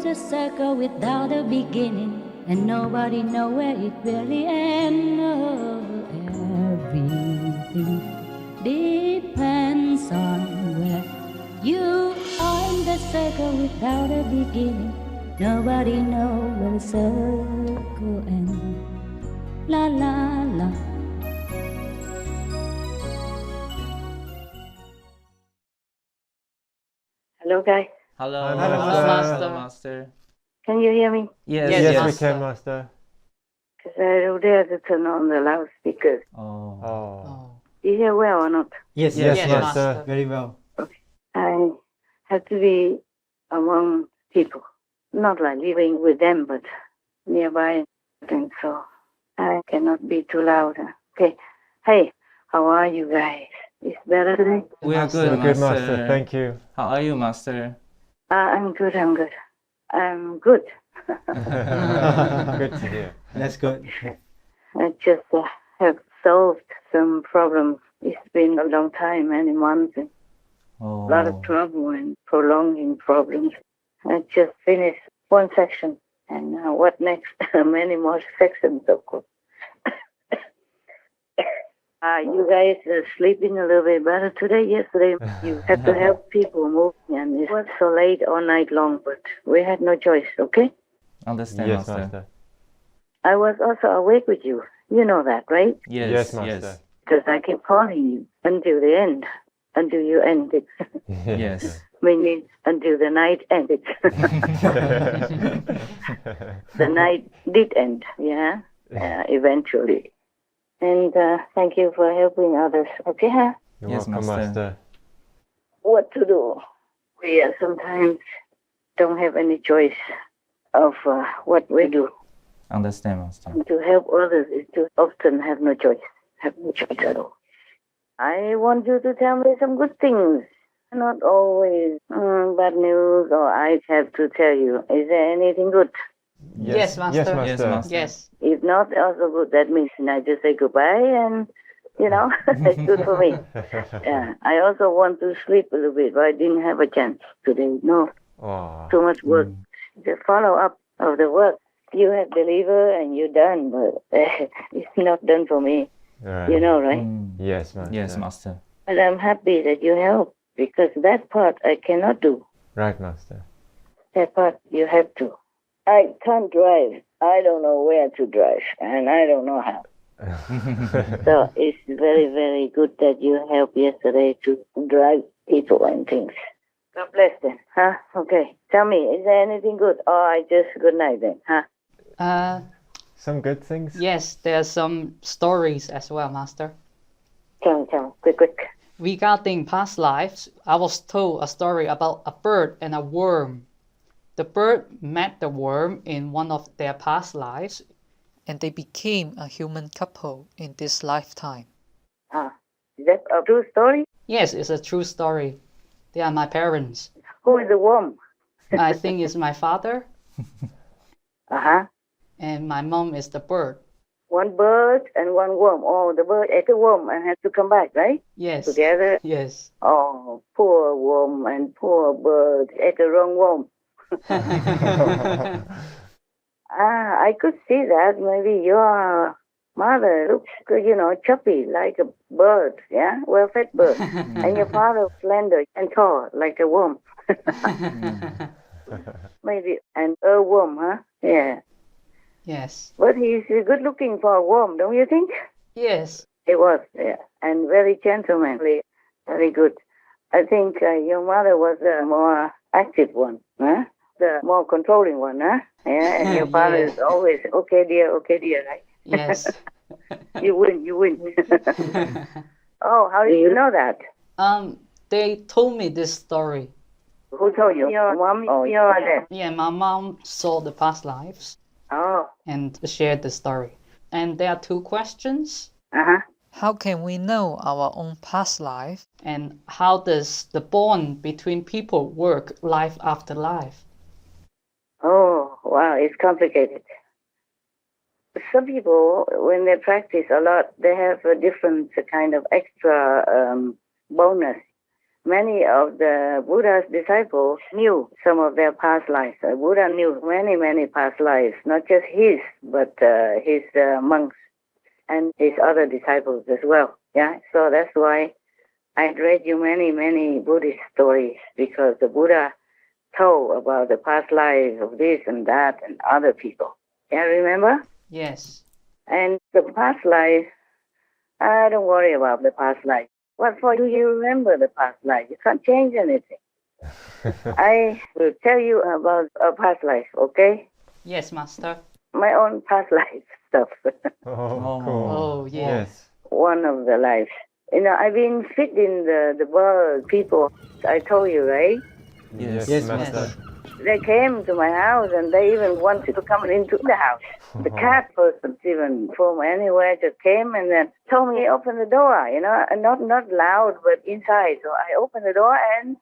it's a circle without a beginning, and nobody knows where it really ends. Oh, everything depends on where you are in the circle without a beginning. Nobody knows where the circle ends. La la la. Hello, guys. Hello, Master. Can you hear me? Yes, we can, Master. Because I don't dare to turn on the loudspeakers. Oh. You hear well or not? Yes, Master. Very well. I have to be among people, not like living with them, but nearby. And so I cannot be too loud. Okay. Hey, how are you guys? Is better today? We are good, Good, Master. Master. Thank you. How are you, Master? I'm good. I'm good. Good to hear. That's good. I just have solved some problems. It's been a long time, many months, and a lot of trouble and prolonging problems. I just finished one section, and what next? Many more sections, of course. You guys are sleeping a little bit better today. Yesterday, you had to help people move, and it was so late all night long, but we had no choice, okay? Understand, Yes, Master. Master. I was also awake with you. You know that, right? Yes, Master. Because I keep calling you until the end, until you ended. Yes. Meaning until the night ended. The night did end, yeah, eventually. And thank you for helping others, okay, huh? You're Yes, welcome, Master. Master. What to do? We sometimes don't have any choice of what we do. Understand, Master. To help others is to often have no choice at all. I want you to tell me some good things, not always bad news, or I have to tell you. Is there anything good? Yes, Master. Yes, Master. Yes, Master. Yes. If not, also good. That means I just say goodbye, and it's good for me. Yeah. I also want to sleep a little bit, but I didn't have a chance today. No, Oh. too much work. The follow-up of the work. You have delivered and you're done, but it's not done for me. Right. You know, right? Yes, Master. Yes, Master. But I'm happy that you help, because that part I cannot do. Right, Master. That part you have to. I can't drive. I don't know where to drive, and I don't know how. So it's very, very good that you helped yesterday to drive people and things. God bless them, huh? Okay. Tell me, is there anything good? Or I just good night then, huh? Some good things? Yes, there are some stories as well, Master. Tell me, quick. Regarding past lives, I was told a story about a bird and a worm. The bird met the worm in one of their past lives, and they became a human couple in this lifetime. Is that a true story? Yes, it's a true story. They are my parents. Who is the worm? I think it's my father, Uh-huh. and my mom is the bird. One bird and one worm. Oh, the bird ate the worm and had to come back, right? Yes. Together. Yes. Oh, poor worm and poor bird ate the wrong worm. I could see that. Maybe your mother looks, chubby like a bird, yeah, well-fed bird, and your father slender and tall like a worm. Maybe an earworm, huh? Yeah. Yes. But he's good looking for a worm, don't you think? Yes. He was, yeah, and very gentlemanly, very good. I think your mother was the more active one, huh? The more controlling one, huh? Yeah, and your father is always, okay dear, right? Yes. You win. Oh, how do you know that? They told me this story. Who told you? Your mom or your dad? Yeah, my mom saw the past lives Oh, and shared the story. And there are two questions. uh-huh. How can we know our own past life? And how does the bond between people work life after life? Oh, wow, it's complicated. Some people, when they practice a lot, they have a different kind of extra bonus. many of the Buddha's disciples knew some of their past lives. Buddha knew many, many past lives, not just his, but his monks and his other disciples as well. Yeah, so that's why I read you many, many Buddhist stories, because the Buddha told about the past lives of this and that and other people. Yeah, remember? Yes. And the past life, I don't worry about the past life. What for do you remember the past life? You can't change anything. I will tell you about a past life, okay? Yes, Master. My own past life stuff. Oh, cool. Oh, yes. One of the lives. You know, I've been feeding the bird people. I told you, right? Yes, Yes, Master. They came to my house and they even wanted to come into the house. The cat person even from anywhere just came and then told me open the door, you know, and not loud but inside. So I opened the door and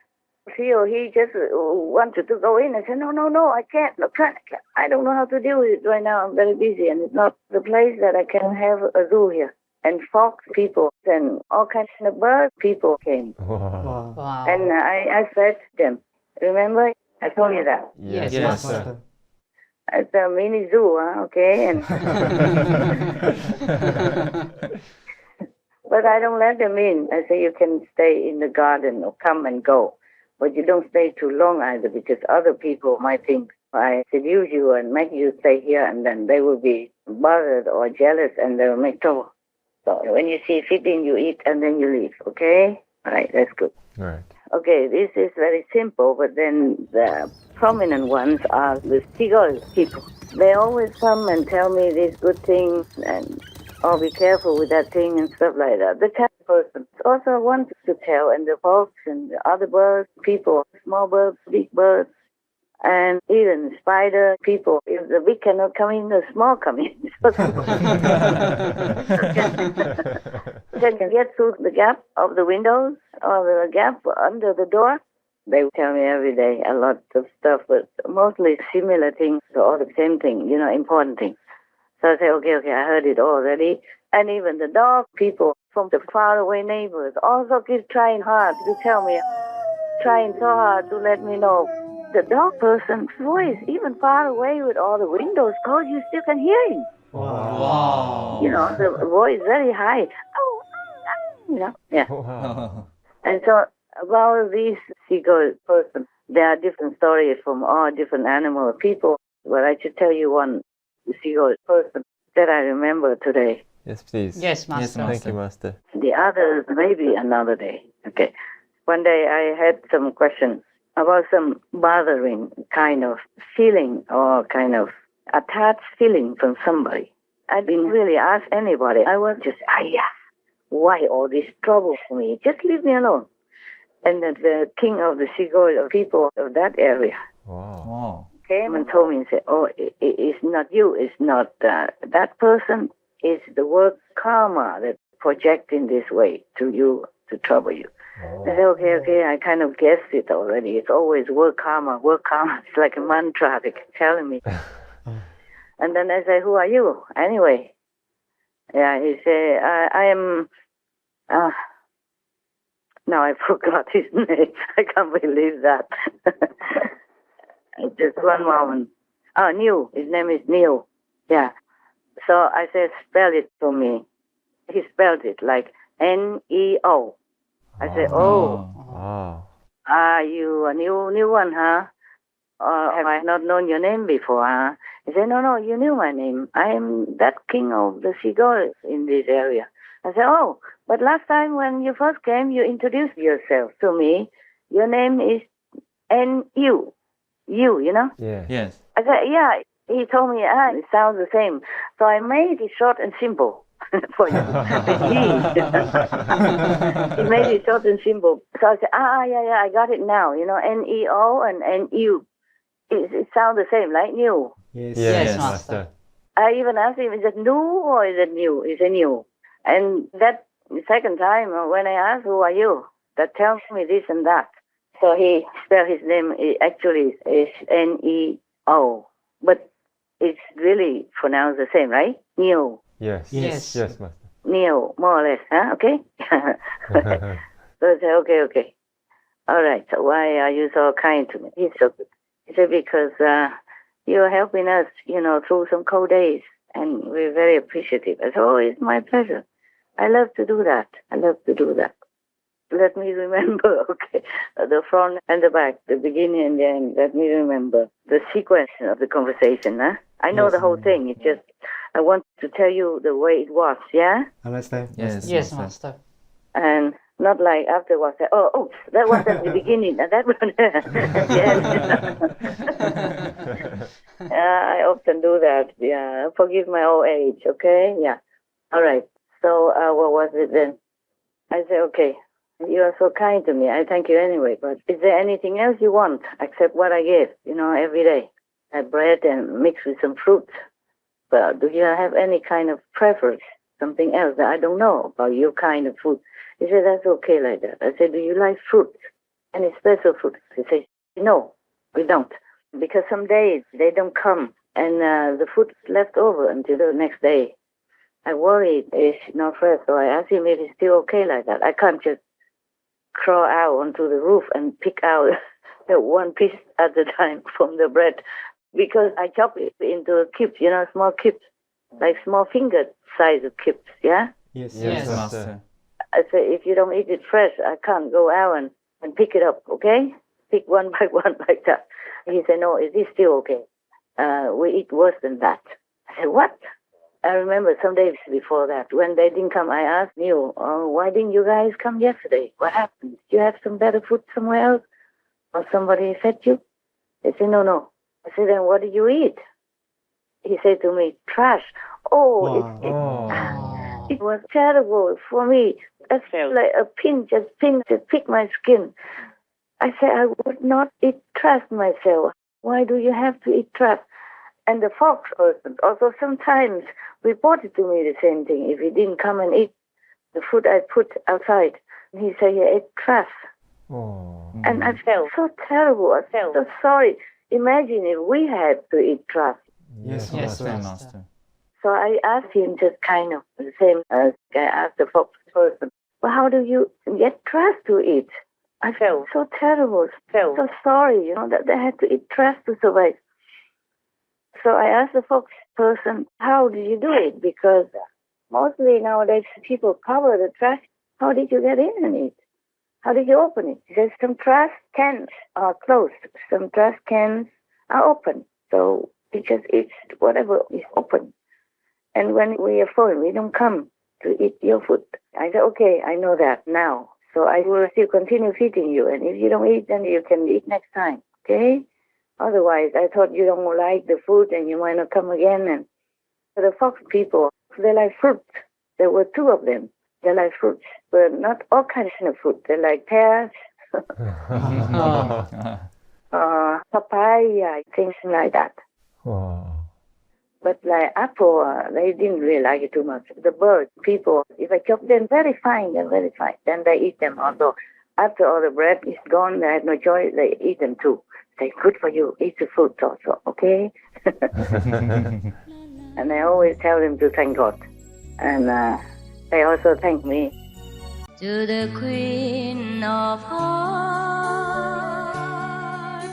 he just wanted to go in. I said, no, I can't. I don't know how to deal with it right now. I'm very busy and it's not the place that I can have a zoo here. And fox people and all kinds of bird people came. Wow. Wow. And I fed them. Remember? I told you that. Yes, Yes. Master. It's a mini zoo, huh? Okay. And but I don't let them in. I say you can stay in the garden or come and go. But you don't stay too long either, because other people might think I seduce you and make you stay here, and then they will be bothered or jealous and they will make trouble. So when you see fitting, you eat and then you leave, okay? All right, that's good. Right. Okay, this is very simple, but then the prominent ones are the seagull people. They always come and tell me these good things and, oh, be careful with that thing and stuff like that. The cat person also wants to tell, and the fox and the other birds, people, small birds, big birds, and even spider people. If the big cannot come in, the small come in. Can you get through the gap of the windows or the gap under the door? They tell me every day a lot of stuff, but mostly similar things or the same thing, you know, important things. So I say, okay, I heard it already. And even the dog people from the faraway neighbors also keep trying hard to tell me, trying so hard to let me know. The dog person's voice, even far away with all the windows closed, you still can hear him. Wow. You know, the voice very high. You know, yeah. Wow. And so about these seagull person, there are different stories from all different animal people. But I should tell you one seagull person that I remember today. Yes, please. Yes, Master. Yes, Master. Thank you, Master. The others maybe another day. Okay. One day I had some questions about some bothering kind of feeling or kind of attached feeling from somebody. I didn't really ask anybody. I was just, why all this trouble for me? Just leave me alone. And then the king of the seagull people of that area Wow. Wow. came and told me and said, oh, it's not you, it's not that person, it's the word karma that projecting this way to you to trouble you. Oh. I said, okay, I kind of guessed it already. It's always word karma. It's like a mantra they keep telling me. And then I say, who are you? Anyway, yeah, he said, I am, now I forgot his name. I can't believe that. Just one moment. Oh, Neil. His name is Neil. Yeah. So I said, spell it for me. He spelled it like N-E-O. I said, oh. Wow. Are you a new one, huh? Or have I not known your name before, huh? He said, no, you knew my name. I am that king of the seagulls in this area. I said, oh, but last time when you first came, you introduced yourself to me. Your name is N-U. You know? Yeah. Yes. I said, yeah. He told me, it sounds the same. So I made it short and simple for you. He made it short and simple. So I said, yeah, I got it now. You know, N-E-O and N-U. It sounds the same, like new. Yes, Master. I even asked him, is it new or is it new? He said new. And that second time when I asked, who are you? That tells me this and that. So he spelled his name, actually is N-E-O. But it's really pronounced the same, right? Neo. Yes. Yes. Yes, Master. Neo, more or less, huh? Okay? So I said, okay. all right, so why are you so kind to me? He's so good. He said, because you're helping us, through some cold days, and we're very appreciative. I said, oh, it's my pleasure. I love to do that. Let me remember, okay, the front and the back, the beginning and the end. Let me remember the sequence of the conversation. Huh? I know the whole thing. It's just I want to tell you the way it was. Yeah. Understand? Yes, Master. And not like afterwards. Oh, oops, that was at the beginning, and that one at the end. I often do that. Yeah. Forgive my old age. Okay. Yeah. All right. So what was it then? I said, okay. You are so kind to me. I thank you anyway. But is there anything else you want except what I gave, every day? Bread and mixed with some fruit. Well, do you have any kind of preference? Something else that I don't know about your kind of food? He said, that's okay like that. I said, do you like fruit? Any special fruit? He said, no, we don't. Because some days they don't come and the food is left over until the next day. I worry it's not fresh. So I asked him if it's still okay like that. I can't just crawl out onto the roof and pick out one piece at a time from the bread, because I chop it into cubes, small cubes, like small finger size of cubes, yeah? Yes, Master. I say, if you don't eat it fresh, I can't go out and pick it up, okay? Pick one by one like that. He said, no, it is still okay. We eat worse than that. I said, what? I remember some days before that, when they didn't come, I asked Neil, why didn't you guys come yesterday? What happened? Did you have some better food somewhere else? Or somebody fed you? They said, no. I said, then what did you eat? He said to me, trash. It was terrible for me. I felt like a pin just picked my skin. I said, I would not eat trash myself. Why do you have to eat trash? And the fox person also sometimes reported to me the same thing. If he didn't come and eat the food I put outside, he said he ate trash. And I felt so terrible. I felt so sorry. Imagine if we had to eat trash. Yes, Master. So I asked him just kind of the same as I asked the fox person. Well, how do you get trash to eat? I felt so terrible. Felt so sorry, that they had to eat trash to survive. So I asked the fox person, how did you do it? Because mostly nowadays people cover the trash. How did you get in and eat? How did you open it? He says some trash cans are closed. Some trash cans are open. So we just eat whatever is open. And when we are full, we don't come to eat your food. I said, okay, I know that now. So I will still continue feeding you. And if you don't eat, then you can eat next time. Okay? Otherwise, I thought you don't like the food and you might not come again. And the fox people, they like fruit. There were two of them. They like fruits, but not all kinds of fruit. They like pears, papaya, things like that. But like apple, they didn't really like it too much. The birds, people, if I chop them very fine, they're very fine. Then they eat them. Although after all the bread is gone, they have no choice. They eat them too. Say, good for you. Eat the fruit also, okay? And I always tell them to thank God. And they also thank me. To the Queen of Hearts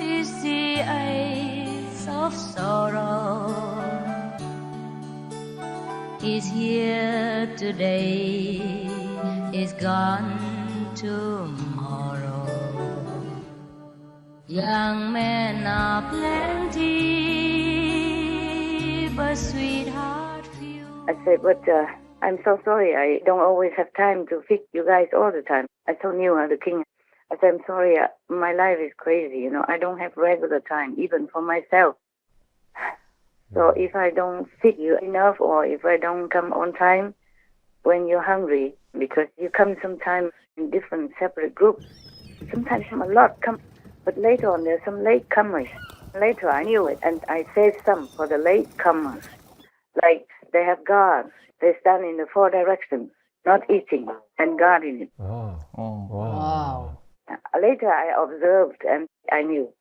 is the eyes of sorrow. He's here today, is gone tomorrow. Young men are plenty, but sweetheart few. I said, but I'm so sorry. I don't always have time to feed you guys all the time. I told you, the king. I said, I'm sorry. My life is crazy. I don't have regular time, even for myself. So if I don't feed you enough, or if I don't come on time when you're hungry, because you come sometimes in different separate groups, sometimes a lot come, but later on there's some late comers. Later I knew it, and I saved some for the late comers. Like they have guards. They stand in the four directions, not eating, and guarding it. Wow. Later I observed and I knew.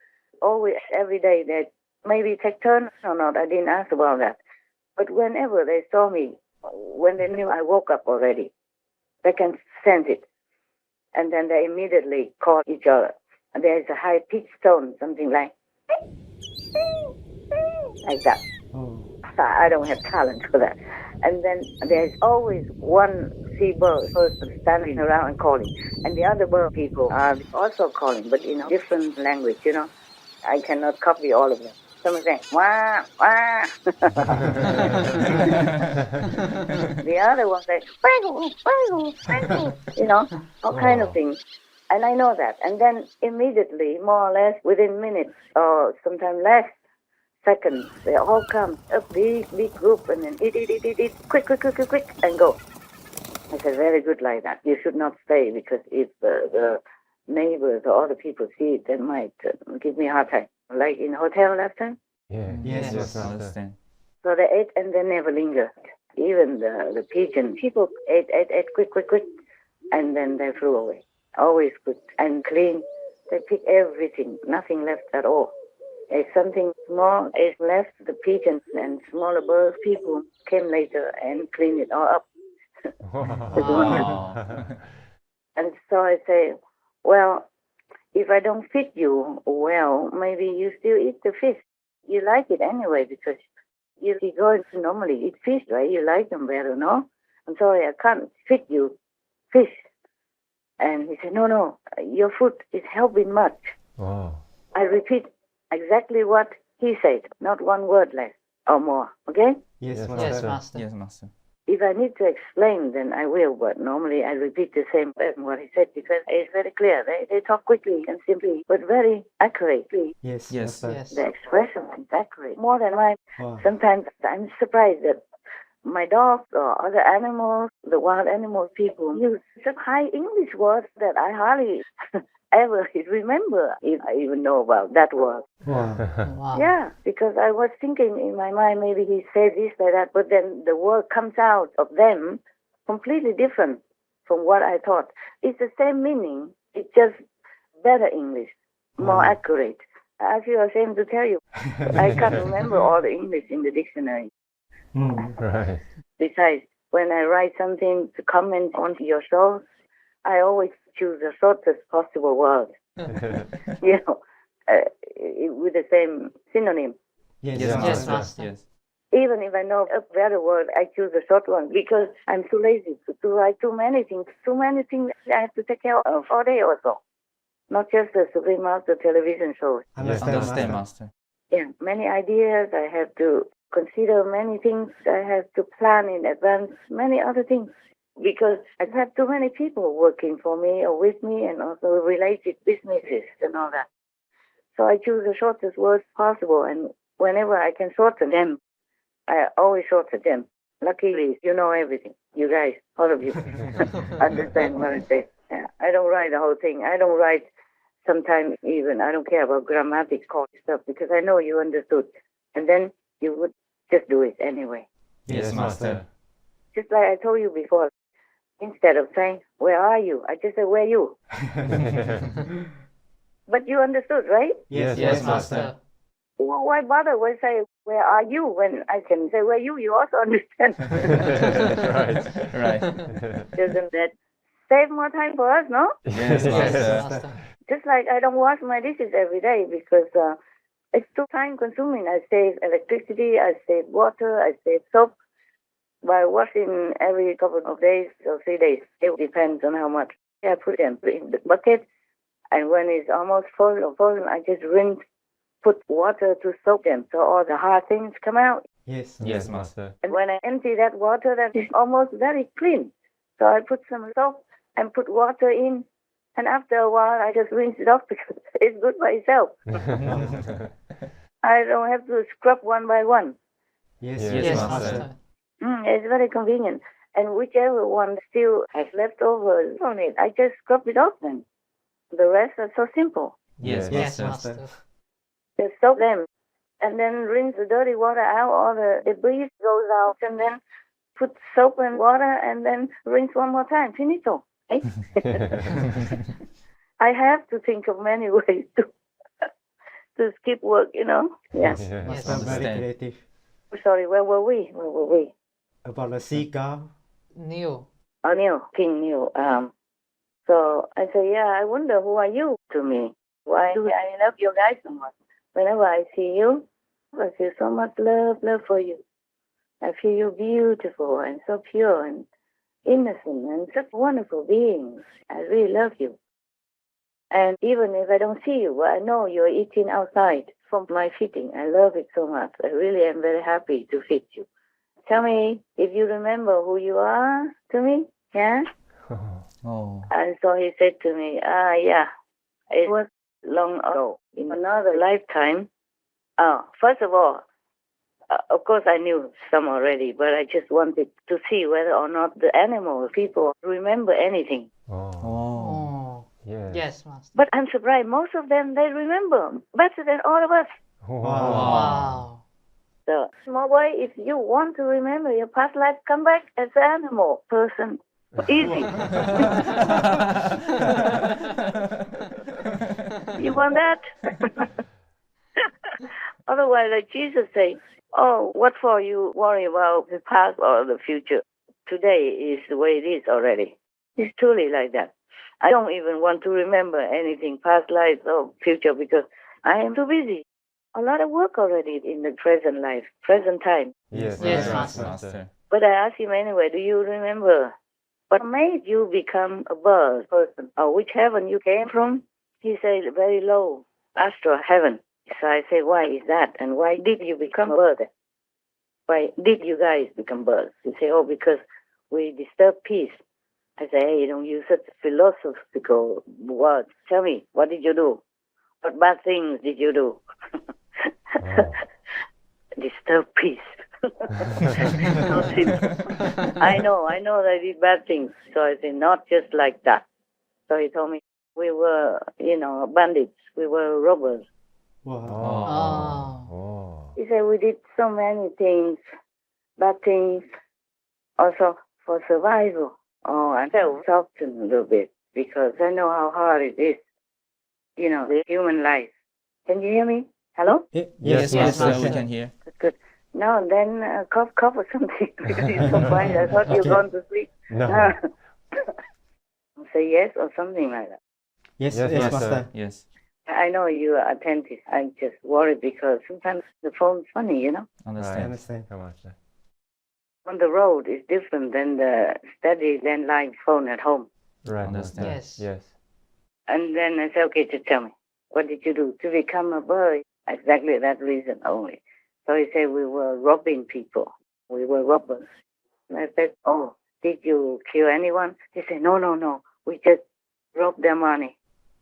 Always, every day, that maybe take turns or not, I didn't ask about that. But whenever they saw me, when they knew I woke up already, they can sense it. And then they immediately call each other. there's a high-pitched tone, something like that. Oh. I don't have talent for that. And then there's always one seabird person standing around and calling, and the other bird people are also calling, but in a different language, you know. I cannot copy all of them. Someone saying, wah, wah. The other one says, waggle, waggle, waggle, you know, all kind of things. And I know that. And then immediately, more or less, within minutes, or sometimes less seconds, they all come, a big group, and then eat, quick, and go. I said, very good like that. You should not stay, because if the neighbors or other people see it, they might give me a hard time. Like in hotel last time. Yeah. Yes, I understand. So they ate and they never lingered. Even the pigeon, people ate, quick, and then they flew away. Always good and clean. They pick everything, nothing left at all. If something small is left, the pigeons and smaller birds, people came later and cleaned it all up. Wow. And so I say, well, if I don't feed you well, maybe you still eat the fish. You like it anyway, because you go to normally eat fish, right? You like them better, no? I'm sorry, I can't feed you fish. And he said, no, your food is helping much. Wow. I repeat exactly what he said, not one word less or more, okay? Yes, Yes, Master. Master. Yes, Master. If I need to explain, then I will, but normally I repeat the same as what he said, because it's very clear. They talk quickly and simply, but very accurately. Yes, Yes. Master. Yes. The expression is accurate, more than mine. Wow. Sometimes I'm surprised that my dogs or other animals, the wild animal people, use some high English words that I hardly ever remember, if I even know about that word. Wow. Wow. Yeah, because I was thinking in my mind, maybe he said this, like that, but then the word comes out of them completely different from what I thought. It's the same meaning, it's just better English, more Wow. accurate. I feel ashamed to tell you, I can't remember all the English in the dictionary. Right. Besides, when I write something to comment on your shows, I always choose the shortest possible word, you know, with the same synonym. Yes, Yes, Yes, Master. Master. Yes. Even if I know a better word, I choose a short one, because I'm too lazy to write too many things I have to take care of all day or so. Not just the Supreme Master television shows. Understand, Understand, Master. Master. Yeah, many ideas. I have to consider many things. I have to plan in advance many other things, because I have too many people working for me or with me, and also related businesses and all that. So I choose the shortest words possible, and whenever I can shorten them, I always shorten them. Luckily, you know everything. You guys, all of you, understand what I say. Yeah, I don't write the whole thing. I don't write sometimes even. I don't care about grammatical stuff, because I know you understood. And then you would just do it anyway. Yes, Master. Just like I told you before, instead of saying, where are you? I just say, where you? But you understood, right? Yes, Yes, Master. Well, why bother with say, where are you, when I can say, where you also understand? Right. Doesn't that save more time for us, no? Yes, Yes, Master. Master. Just like I don't wash my dishes every day, because it's too time consuming. I save electricity, I save water, I save soap. By washing every couple of days or 3 days, it depends on how much. I put them in the bucket, and when it's almost full, I just rinse, put water to soak them, so all the hard things come out. Yes, Yes, Master. And when I empty that water, that is almost very clean. So I put some soap and put water in, and after a while, I just rinse it off, because it's good by itself. I don't have to scrub one by one. Yes, Yes, Yes, Master. Master. It's very convenient. And whichever one still has leftovers on it, I just scrub it off then. The rest are so simple. Yes, Yes, Master. Master. Just soak them, and then rinse the dirty water out, all the debris goes out, and then put soap and water, and then rinse one more time. Finito. Eh? I have to think of many ways to skip work, you know. Yeah. Yes, Yes, Master, very understand. creative. Sorry, where were we? About the seagull. Neil. Oh, Neil, King Neil. So I say, yeah, I wonder who are you to me. Why do I love you guys so much? Whenever I see you, I feel so much love for you. I feel you beautiful and so pure and innocent and such wonderful beings. I really love you. And even if I don't see you, I know you're eating outside from my feeding. I love it so much. I really am very happy to feed you. Tell me if you remember who you are to me, yeah? Oh. And so he said to me, yeah, it was long ago, in another lifetime. First of all, of course I knew some already, but I just wanted to see whether or not the animals, people remember anything. Oh. Yes, Master. But I'm surprised, most of them, they remember better than all of us. Wow. So, small boy, if you want to remember your past life, come back as an animal person. Easy. You want that? Otherwise, like Jesus say, oh, what for you worry about the past or the future? Today is the way it is already. It's truly like that. I don't even want to remember anything, past life or future, because I am too busy. A lot of work already in the present life, present time. Yes, Master. But I asked him anyway, do you remember what made you become a bird person, or which heaven you came from? He said, very low, astral heaven. So I said, why is that? And why did you become a bird? Why did you guys become birds? He said, oh, because we disturb peace. I said, hey, you don't use such philosophical words. Tell me, what did you do? What bad things did you do? Disturb peace. So simple. I know that I did bad things. So I said, not just like that. So he told me, we were, bandits. We were robbers. Wow. He said, we did so many things, bad things, also for survival. I felt softened a little bit because I know how hard it is, the human life. Can you hear me? Hello? Yes, Master, we can hear. Good. Now and then cough or something because you're so quiet. I thought you'd gone to sleep. No. Say yes or something like that. Yes, Yes, Master. Yes. I know you are attentive. I'm just worried because sometimes the phone's funny, I Understand. understand. Come on, sir. On the road is different than the steady landline phone at home. Right. Understand. Yes. Yes. And then I said, okay, just tell me, what did you do to become a bird? Exactly that reason only. So he said, we were robbing people. We were robbers. And I said, oh, did you kill anyone? He said, no. We just robbed their money.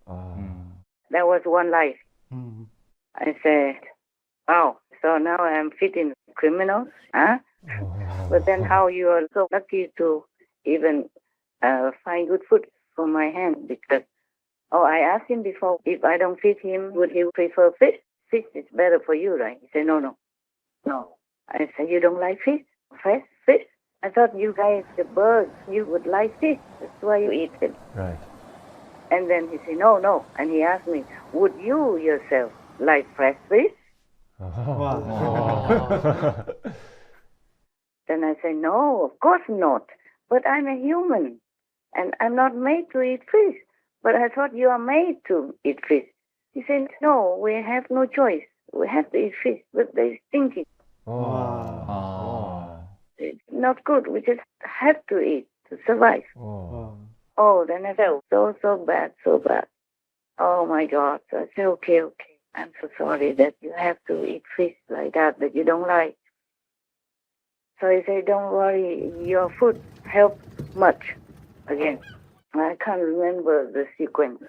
That was one life. I said, wow, so now I'm feeding criminals, huh? But then how you are so lucky to even find good food for my hand? Because, I asked him before, if I don't feed him, would he prefer fish? Fish is better for you, right? He said, no. I said, you don't like fish? Fresh fish? I thought you guys, the birds, you would like fish. That's why you eat it. Right. And then he said, no. And he asked me, would you yourself like fresh fish? Wow. Then I said, no, of course not. But I'm a human, and I'm not made to eat fish. But I thought you are made to eat fish. He said, no, we have no choice. We have to eat fish, but they're stinking. It's not good. We just have to eat to survive. Then I felt so bad. Oh, my God. So I said, okay. I'm so sorry that you have to eat fish like that you don't like. So he said, don't worry, your food helped much. Again, I can't remember the sequence.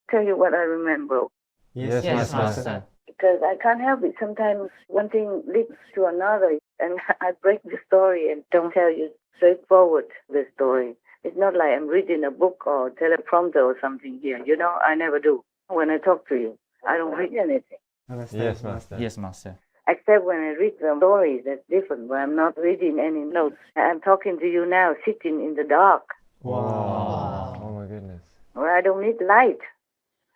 Tell you what I remember. Yes, Master. Because I can't help it. Sometimes one thing leads to another, and I break the story and don't tell you straightforward the story. It's not like I'm reading a book or teleprompter or something here. I never do. When I talk to you, I don't read anything. Yes, Master. Yes, Master. Except when I read the stories, that's different, where I'm not reading any notes. I'm talking to you now, sitting in the dark. Wow. Oh, my goodness. Well, I don't need light.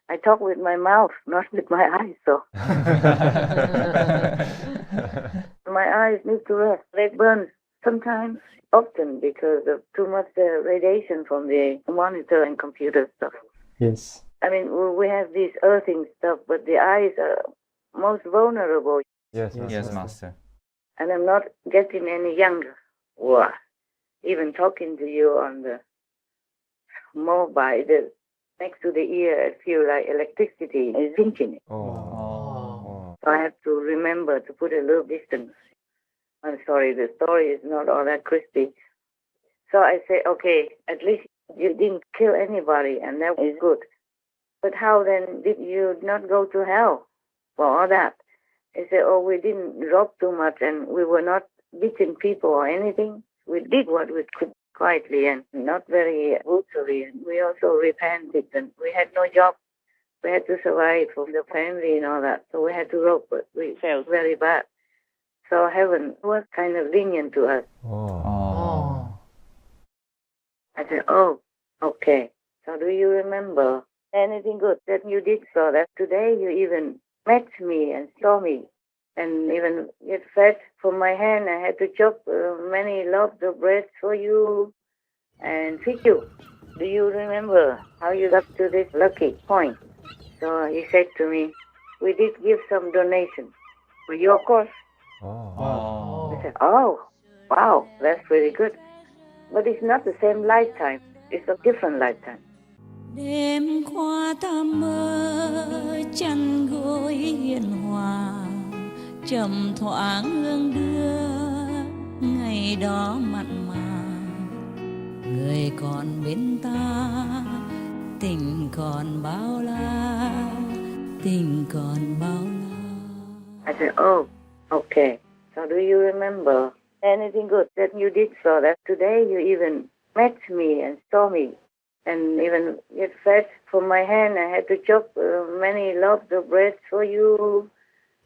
I talk with my mouth, not with my eyes, so. My eyes need to rest. They burn sometimes, often, because of too much radiation from the monitor and computer stuff. Yes. I mean, we have this earthing stuff, but the eyes are most vulnerable. Yes, Yes, Master. And I'm not getting any younger. Wow. Even talking to you on the mobile, next to the ear, I feel like electricity is pinching it. Oh. So I have to remember to put a little distance. I'm sorry, the story is not all that crispy. So I say, okay, at least you didn't kill anybody, and that is good. But how then did you not go to hell for all that? They say, oh, we didn't rob too much, and we were not beating people or anything. We did what we could quietly and not very brutally, and we also repented, and we had no job. We had to survive from the family and all that, so we had to rob, but we felt very bad. So heaven was kind of lenient to us. Oh. I said, oh, okay. So do you remember anything good that you did so that today you even met me and saw me and even get fed from my hand? I had to chop many loaves of bread for you and feed you. Do you remember how you got to this lucky point? So he said to me, we did give some donation for your cause. Oh. I said, oh, wow, that's really good. But it's not the same lifetime. It's a different lifetime. Đêm qua ta mơ chăn gối hiền hòa, trầm thoáng hương đưa ngày đó mặn mà. Người còn bên ta, tình còn bao la, tình còn bao la. I said, oh, okay. So do you remember anything good that you did so that today you even met me and saw me and even get fed from my hand? I had to chop many loaves of bread for you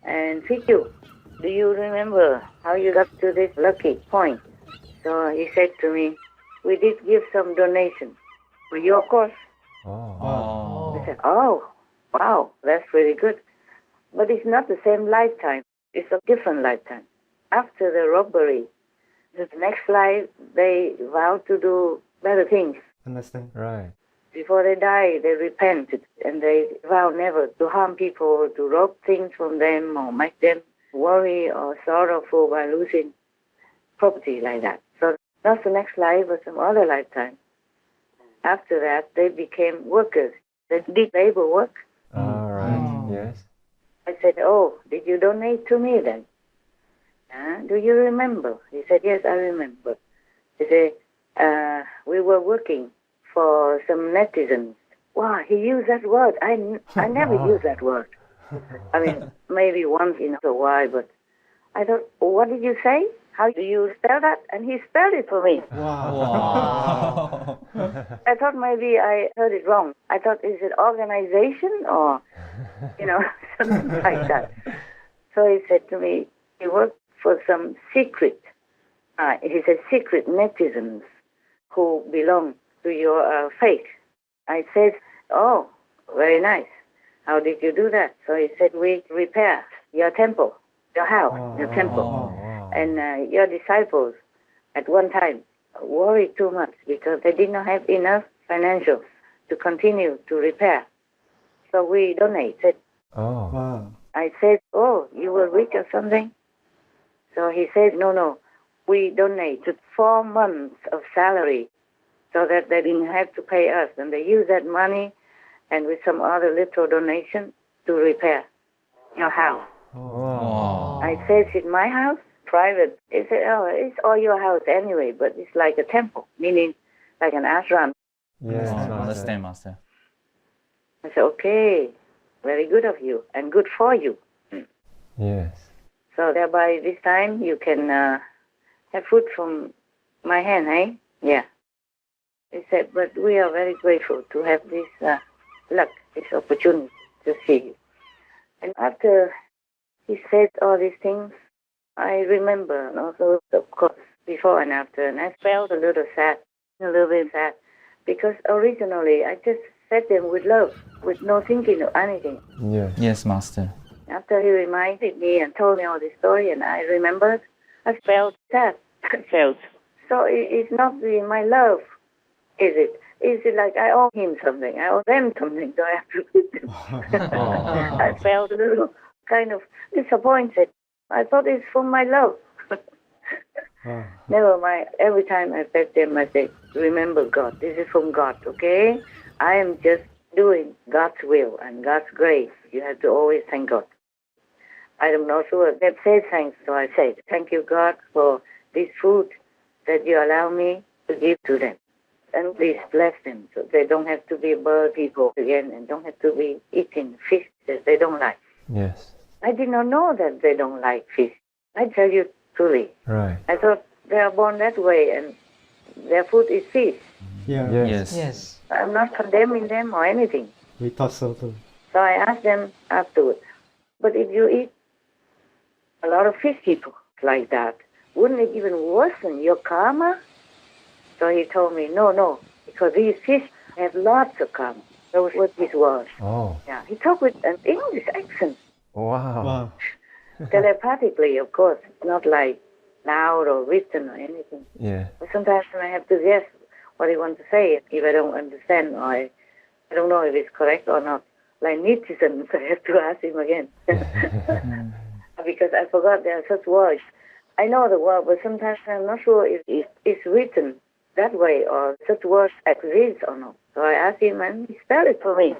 and feed you. Do you remember how you got to this lucky point? So he said to me, we did give some donation for your cause. Oh. I said, oh, wow, that's really good. But it's not the same lifetime. It's a different lifetime. After the robbery, the next life, they vow to do better things. Understand. Right. Before they die, they repent and they vow never to harm people or to rob things from them or make them worry or sorrowful by losing property like that. So not the next life, but some other lifetime. After that, they became workers. They did labor work. All right. Yes. I said, oh, did you donate to me then? Do you remember? He said, yes, I remember. He said, we were working for some netizens. Wow, he used that word. I never use that word. I mean, maybe once in a while, but I thought, what did you say? How do you spell that? And he spelled it for me. Wow. I thought maybe I heard it wrong. I thought, is it organization or, something like that. So he said to me, he worked for some secret, he said secret netizens who belong to your faith. I said, oh, very nice. How did you do that? So he said, we repair your temple, your house, your temple. And your disciples at one time worried too much because they did not have enough financials to continue to repair. So we donated. Oh. Wow. I said, oh, you were rich or something? So he said, no, we donated 4 months of salary so that they didn't have to pay us. And they used that money and with some other little donation to repair your house. Oh. I said, it's my house, private. He said, oh, it's all your house anyway, but it's like a temple, meaning like an ashram. Yes, Oh, Master. understand, Master. I said, okay, very good of you and good for you. Yes. So thereby this time you can have food from my hand, eh? Yeah. He said, but we are very grateful to have this luck, this opportunity to see you. And after he said all these things, I remember, and also, of course, before and after, and I felt a little bit sad, because originally I just said them with love, with no thinking of anything. Yes. Yes, Master. After he reminded me and told me all this story, and I remembered, I felt sad. So it's not really my love Is it like I owe him something? I owe them something, so I have to feed them. I felt a little kind of disappointed. I thought it's for my love. Never mind. Every time I fed them, I say, remember God. This is from God, okay? I am just doing God's will and God's grace. You have to always thank God. I am not sure they say thanks, so I say, thank you, God, for this food that you allow me to give to them. And please bless them so they don't have to be bird people again and don't have to be eating fish that they don't like. Yes. I did not know that they don't like fish. I tell you truly. Right. I thought they are born that way and their food is fish. Yeah. Yes. Yes. I'm not condemning them or anything. We thought so too. So I asked them afterwards, but if you eat a lot of fish people like that, wouldn't it even worsen your karma? So he told me, no, because these fish have lots of karma. Those were his words. Oh. Yeah, he talked with an English accent, Wow. telepathically, of course, not like loud or written or anything. Yeah. But sometimes I have to guess what he wants to say if I don't understand or I don't know if it's correct or not. Like netizens, I have to ask him again. Because I forgot there are such words. I know the word, but sometimes I'm not sure if it's written that way or such words exist or not. So I asked him and he spelled it for me.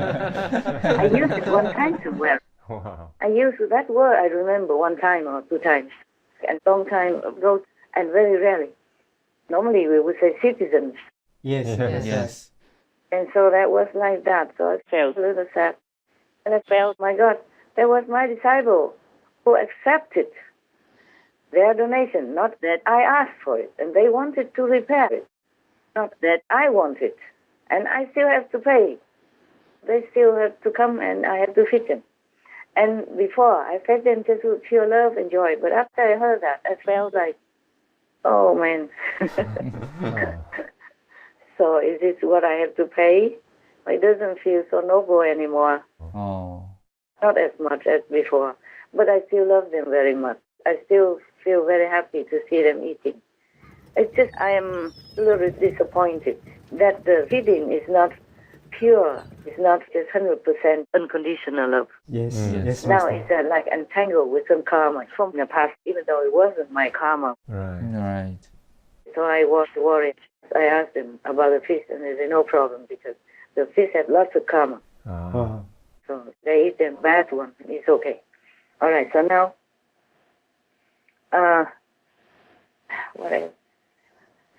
I used it one time somewhere. Wow. I used that word, I remember, one time or two times. And long time ago, and very rarely. Normally we would say citizens. Yes. Yes. And so that was like that. So I felt a little sad. And I felt, my God, that was my disciple who accepted their donation, not that I asked for it. And they wanted to repair it, not that I wanted. And I still have to pay. They still have to come and I have to feed them. And before, I fed them just with pure love and joy. But after I heard that, I felt like, oh, man. So is this what I have to pay? It doesn't feel so noble anymore. Oh. Not as much as before. But I still love them very much. I still feel very happy to see them eating. It's just I am a little disappointed that the feeding is not pure. It's not just 100% unconditional love. Yes. Mm. Yes. Now Master. it's like entangled with some karma from the past, even though it wasn't my karma. Right. Right. So I was worried. I asked them about the fish, and they said no problem because the fish had lots of karma. Wow. So they eat the bad one. It's okay. All right. So now, what else?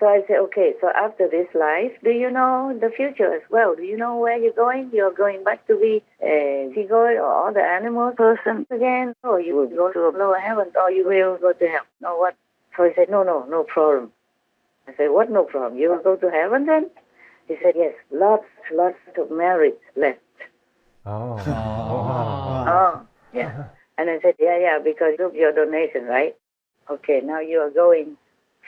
So I said, okay. So after this life, do you know the future as well? Do you know where you're going? You're going back to be a seagull or other animal person again, or you will go to a lower heaven, or you will go to hell? No, what? So he said, no problem. I said, what? No problem. You will go to heaven then? He said, yes. Lots of merit left. Oh. Oh, yeah. And I said, yeah, because of your donation, right? Okay, now you are going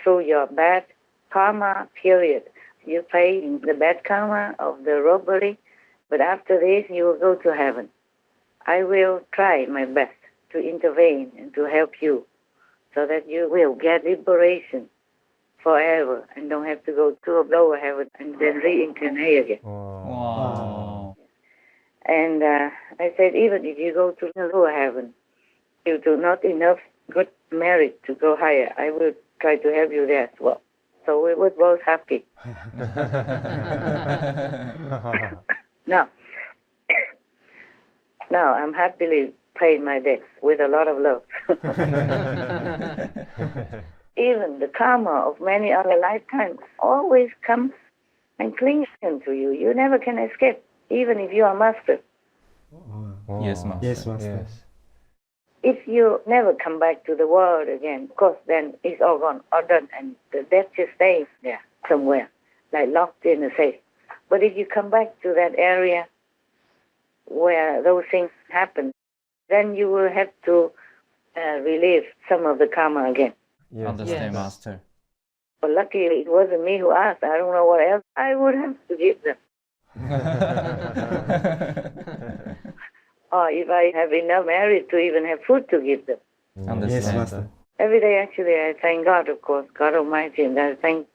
through your bad karma period. You pay the bad karma of the robbery, but after this you will go to heaven. I will try my best to intervene and to help you so that you will get liberation forever and don't have to go to a lower heaven and then reincarnate again. Wow. And I said, even if you go to the lower heaven, you do not enough good merit to go higher. I will try to help you there as well. So we were both happy. Now I'm happily paying my debts with a lot of love. Even the karma of many other lifetimes always comes and clings to you. You never can escape, even if you are master. Yes, Master. Yes, Master. Yes. If you never come back to the world again, of course, then it's all gone, all done, and the death just stays there somewhere, like locked in a safe. But if you come back to that area where those things happen, then you will have to relive some of the karma again. Yes. Understand, Yes. Master. But luckily, it wasn't me who asked. I don't know what else I would have to give them. Or if I have enough merit to even have food to give them. Yes, Understand. Master. Every day, actually, I thank God, of course, God Almighty, and I thank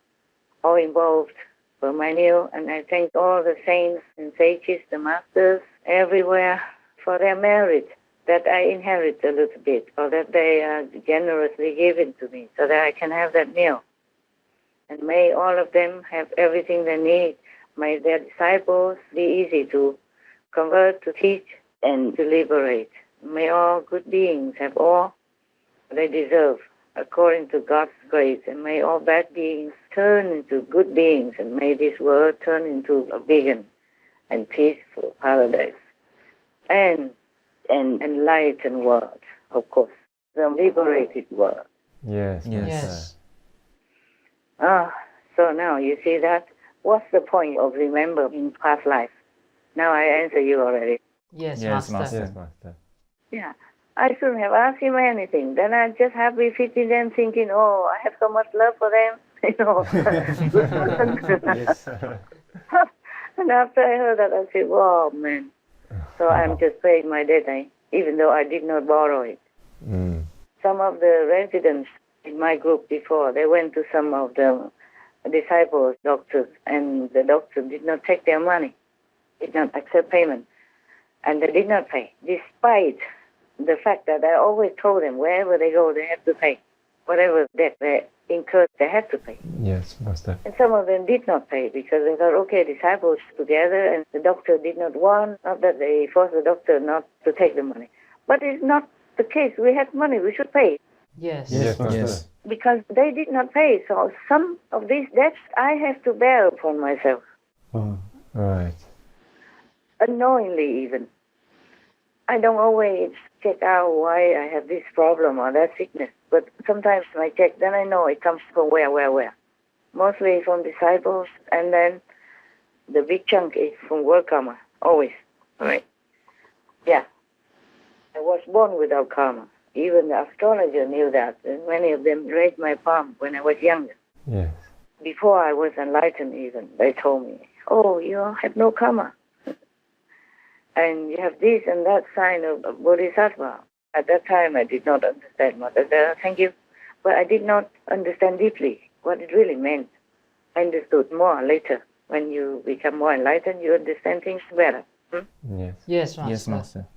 all involved for my meal. And I thank all the saints and sages, the masters, everywhere for their merit that I inherit a little bit, or that they are generously given to me so that I can have that meal. And may all of them have everything they need. May their disciples be easy to convert, to teach, and to liberate. May all good beings have all they deserve according to God's grace. And may all bad beings turn into good beings. And may this world turn into a vegan and peaceful paradise. And an enlightened world, of course. The liberated world. Yes. Yes. So now you see that. What's the point of remembering past life? Now I answer you already. Yes, Yes, Master. Yes, Master. Yeah. I shouldn't have asked him anything. Then I just happy sitting them thinking, oh, I have so much love for them. Good person. Yes. And after I heard that, I said, wow, man. So I'm just paying my debt, even though I did not borrow it. Mm. Some of the residents in my group before, they went to some of the disciples, doctors, and the doctor did not take their money, did not accept payment, and they did not pay, despite the fact that I always told them wherever they go, they have to pay. Whatever debt they incurred, they have to pay. Yes, Master. And some of them did not pay because they thought, okay, disciples together, and the doctor did not want, not that they forced the doctor not to take the money. But it's not the case. We had money, we should pay. Yes. Yes, Master. Yes. Because they did not pay. So some of these debts I have to bear upon myself, Right. unknowingly even. I don't always check out why I have this problem or that sickness, but sometimes I check, then I know it comes from where. Mostly from disciples, and then the big chunk is from world karma, always. Right? Yeah. I was born without karma. Even the astrologer knew that, and many of them raised my palm when I was younger. Yes. Before I was enlightened even, they told me, oh, you have no karma. And you have this and that sign of Bodhisattva. At that time, I did not understand much. I said, thank you. But I did not understand deeply what it really meant. I understood more later. When you become more enlightened, you understand things better. Yes. Yes, Master. Yes, Master.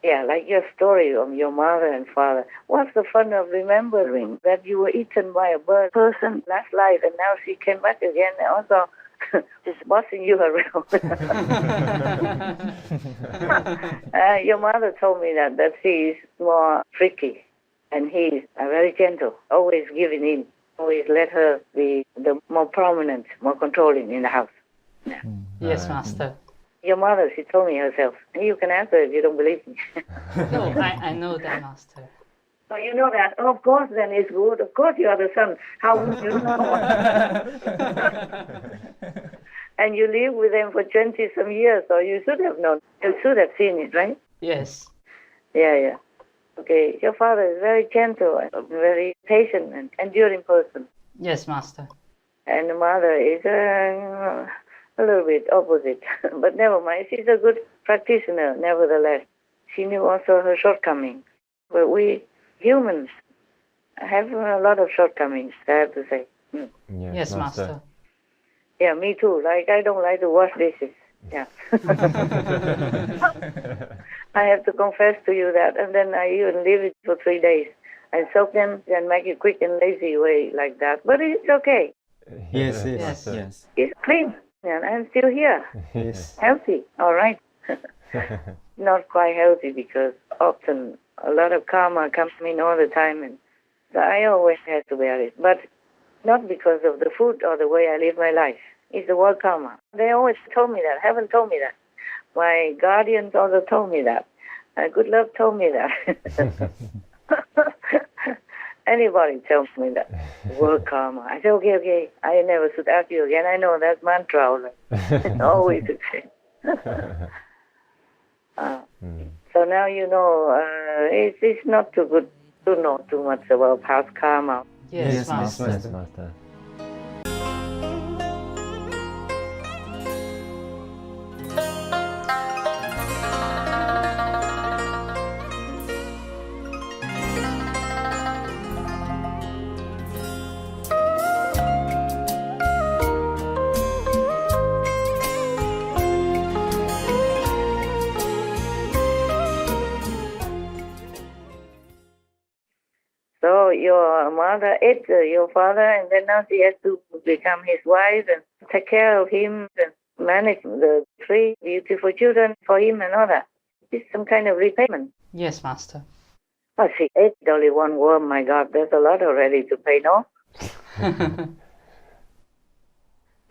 Yeah, like your story of your mother and father. What's the fun of remembering that you were eaten by a bird person last life and now she came back again and also just bossing you around? Your mother told me that she is more freaky and he is very gentle, always giving in, always let her be the more prominent, more controlling in the house. Yeah. Yes, Master. Your mother, she told me herself. You can answer if you don't believe me. No, I know that, Master. So you know that. Oh, of course, then it's good. Of course, you are the son. How would you know? And you live with them for 20-some years, so you should have known. You should have seen it, right? Yes. Yeah. Okay, your father is very gentle and very patient and enduring person. Yes, Master. And the mother is a little bit opposite. But never mind, she's a good practitioner, nevertheless. She knew also her shortcomings. But we humans have a lot of shortcomings, I have to say. Yes, Master. Yeah, me too. Like, I don't like to wash dishes. Yeah. I have to confess to you that. And then I even leave it for 3 days and soak them and make it quick and lazy way like that. But it's okay. Yes. It's clean. And I'm still here. Yes. Healthy. All right. Not quite healthy because often a lot of karma comes in all the time. And so I always have to bear it. But not because of the food or the way I live my life. It's the world karma. They always told me that. Heaven told me that. My guardians also told me that. Good love told me that. Anybody tells me that. World karma. I say, okay. I never should ask you again. I know that mantra. Always the same. So now you know it's not too good to know too much about past karma. Yes, Yes, Master. Yes, Master. So your mother ate your father, and then now she has to become his wife and take care of him and manage the 3 beautiful children for him and all that. It's some kind of repayment. Yes, Master. Oh, she ate only 1 worm. My God, there's a lot already to pay, no?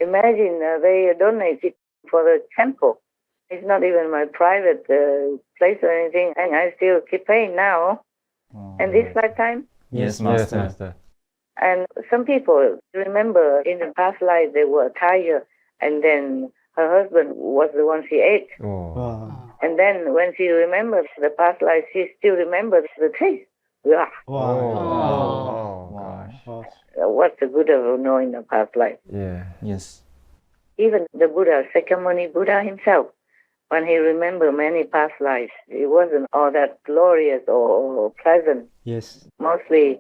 Imagine they donate it for the temple. It's not even my private place or anything, and I still keep paying now. And this lifetime? Yes, Master. Yes, Master. And some people remember in the past life they were a tiger, and then her husband was the one she ate. Oh. Wow. And then when she remembers the past life, she still remembers the taste. Yeah. Wow. Oh, Wow. gosh. Wow. What's the good of knowing the past life? Yeah. Yes. Even the Buddha, Sakyamuni Buddha himself, when he remembered many past lives, it wasn't all that glorious or pleasant. Yes. Mostly,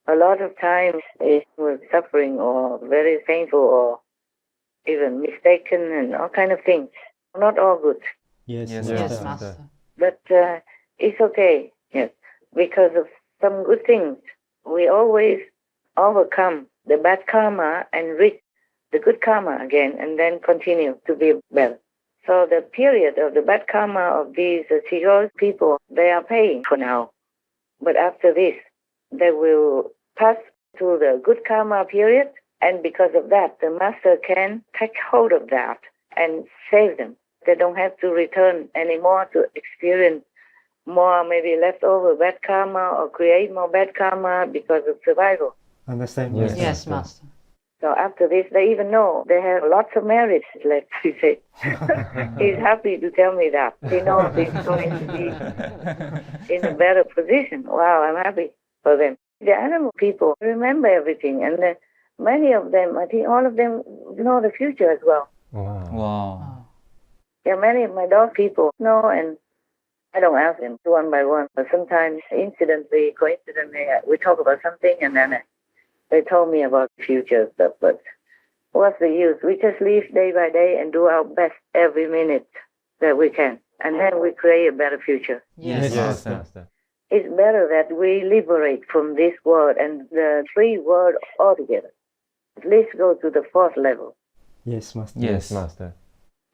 a lot of times it was suffering or very painful or even mistaken and all kind of things. Not all good. Yes. Yes, Yes, Master. Master. But it's okay, yes. Because of some good things, we always overcome the bad karma and reach the good karma again and then continue to be better. So the period of the bad karma of these Chigos people, they are paying for now. But after this, they will pass to the good karma period, and because of that, the master can take hold of that and save them. They don't have to return anymore to experience more maybe leftover bad karma or create more bad karma because of survival. Understand? Yes. Yes, Master. So after this, they even know they have lots of merits left, he said. He's happy to tell me that. He knows he's going to be in a better position. Wow, I'm happy for them. The animal people remember everything, and many of them, I think all of them know the future as well. Wow. Wow. Yeah, many of my dog people know, and I don't ask them one by one, but sometimes coincidentally, we talk about something, and then they told me about future stuff, but what's the use? We just live day by day and do our best every minute that we can, and then we create a better future. Yes, Yes, Yes, Master. Master. It's better that we liberate from this world and the 3 worlds altogether. At least go to the 4th level. Yes, Master. Yes. Master.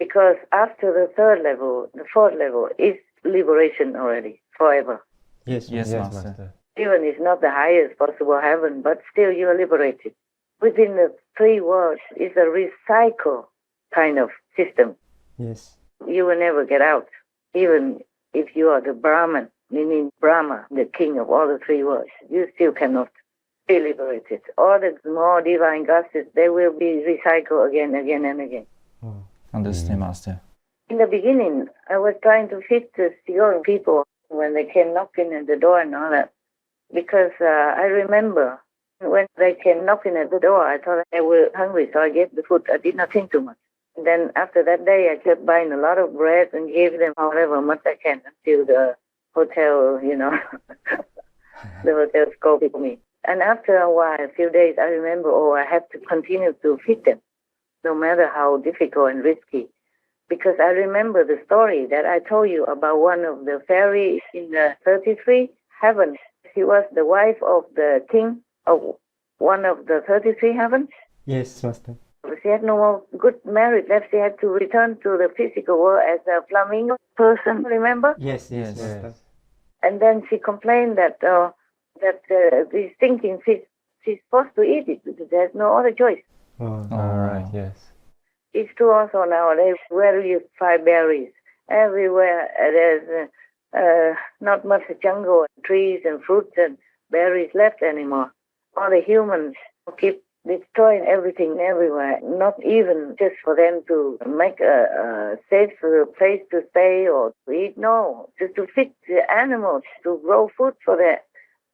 Because after the 3rd level, the 4th level is liberation already, forever. Yes. Yes, Yes, Master. Master. Even it's not the highest possible heaven, but still you are liberated. Within the 3 worlds is a recycle kind of system. Yes. You will never get out. Even if you are the Brahman, meaning Brahma, the king of all the 3 worlds, you still cannot be liberated. All the more divine gods, they will be recycled again and again. Wow. Understand, Master. In the beginning, I was trying to fit the Sion people when they came knocking at the door and all that. Because I remember when they came knocking at the door, I thought they were hungry, so I gave the food. I did not think too much. And then after that day, I kept buying a lot of bread and gave them however much I can until the hotel, the hotel scolded me. And after a while, a few days, I remember, I have to continue to feed them, no matter how difficult and risky. Because I remember the story that I told you about one of the fairies in the 33 heavens. She was the wife of the king of one of the 33 heavens. Yes, Master. She had no more good merit left. She had to return to the physical world as a flamingo person, remember? Yes, Yes. Master. And then she complained that this thinking fish, she's supposed to eat it because there's no other choice. Wow. All right. Yes. It's true also nowadays. Where do you find berries? Everywhere there's not much jungle, trees and fruits and berries left anymore. All the humans keep destroying everything everywhere, not even just for them to make a safe place to stay or to eat. No, just to feed the animals, to grow food for the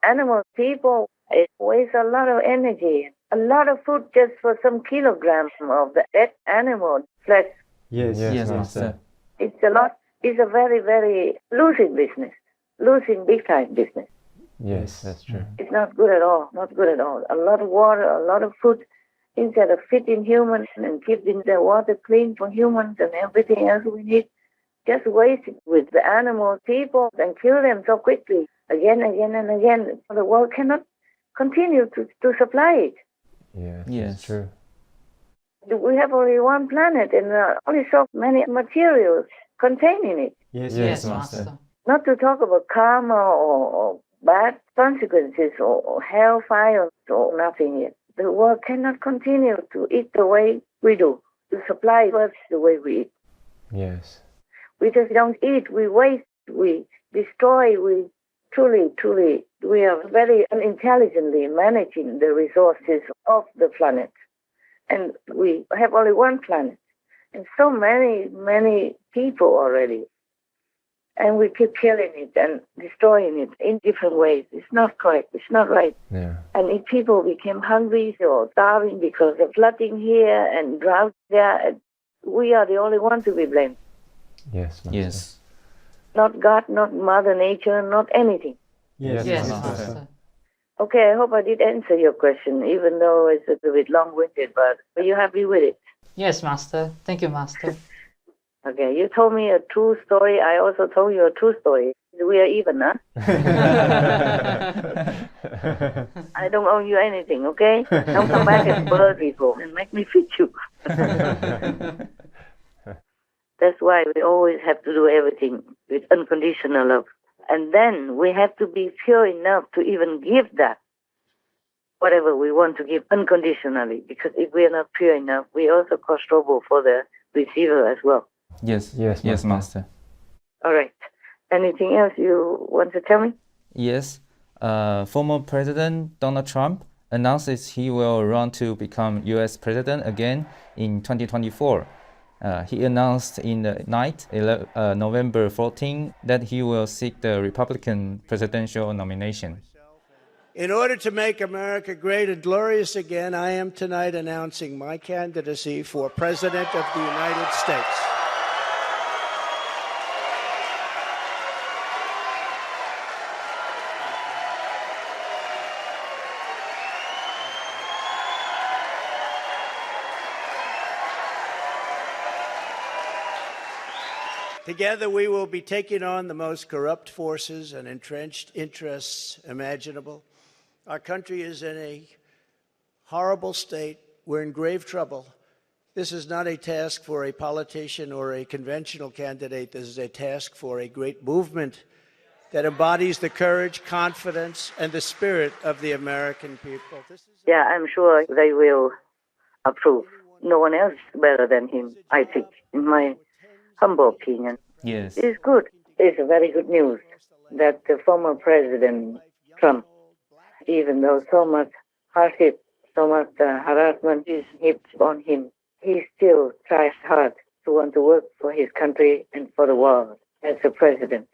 animals. People, it wastes a lot of energy, a lot of food just for some kilograms of the dead animal flesh. Yes. Yes, Master. It's a lot. It's a very, very losing business, losing big time business. Yes, that's true. It's not good at all, not good at all. A lot of water, a lot of food, instead of feeding humans and keeping the water clean for humans and everything else we need, just waste it with the animals, people, and kill them so quickly, again and again. The world cannot continue to supply it. Yes. Yes. It's true. We have only one planet and only so many materials contained in it. Yes, Yes, Master. Master. Not to talk about karma or bad consequences or hellfire or nothing yet. The world cannot continue to eat the way we do, to supply us the way we eat. Yes. We just don't eat, we waste, we destroy, we truly, we are very unintelligently managing the resources of the planet. And we have only one planet. And so many people already. And we keep killing it and destroying it in different ways. It's not correct. It's not right. Yeah. And if people became hungry or starving because of flooding here and drought there, we are the only ones to be blamed. Yes. Master. Yes. Not God, not Mother Nature, not anything. Yes, Yes, Master. Master. Okay, I hope I did answer your question, even though it's a bit long-winded, but are you happy with it? Yes, Master. Thank you, Master. Okay, you told me a true story. I also told you a true story. We are even, huh? I don't owe you anything, okay? Don't come back and spoil people and make me fit you. That's why we always have to do everything with unconditional love. And then we have to be pure enough to even give that, whatever we want to give unconditionally. Because if we are not pure enough, we also cause trouble for the receiver as well. Yes. Yes, Yes, Master. All right. Anything else you want to tell me? Yes. Former President Donald Trump announces he will run to become U.S. President again in 2024. He announced in the night, November 14, that he will seek the Republican presidential nomination. In order to make America great and glorious again, I am tonight announcing my candidacy for President of the United States. Together we will be taking on the most corrupt forces and entrenched interests imaginable. Our country is in a horrible state. We're in grave trouble. This is not a task for a politician or a conventional candidate. This is a task for a great movement that embodies the courage, confidence, and the spirit of the American people. Yeah, I'm sure they will approve. No one else is better than him, I think, in my humble opinion. Yes. It's good. It's very good news that the former President Trump, even though so much hardship, so much harassment is heaped on him, he still tries hard to want to work for his country and for the world as a president.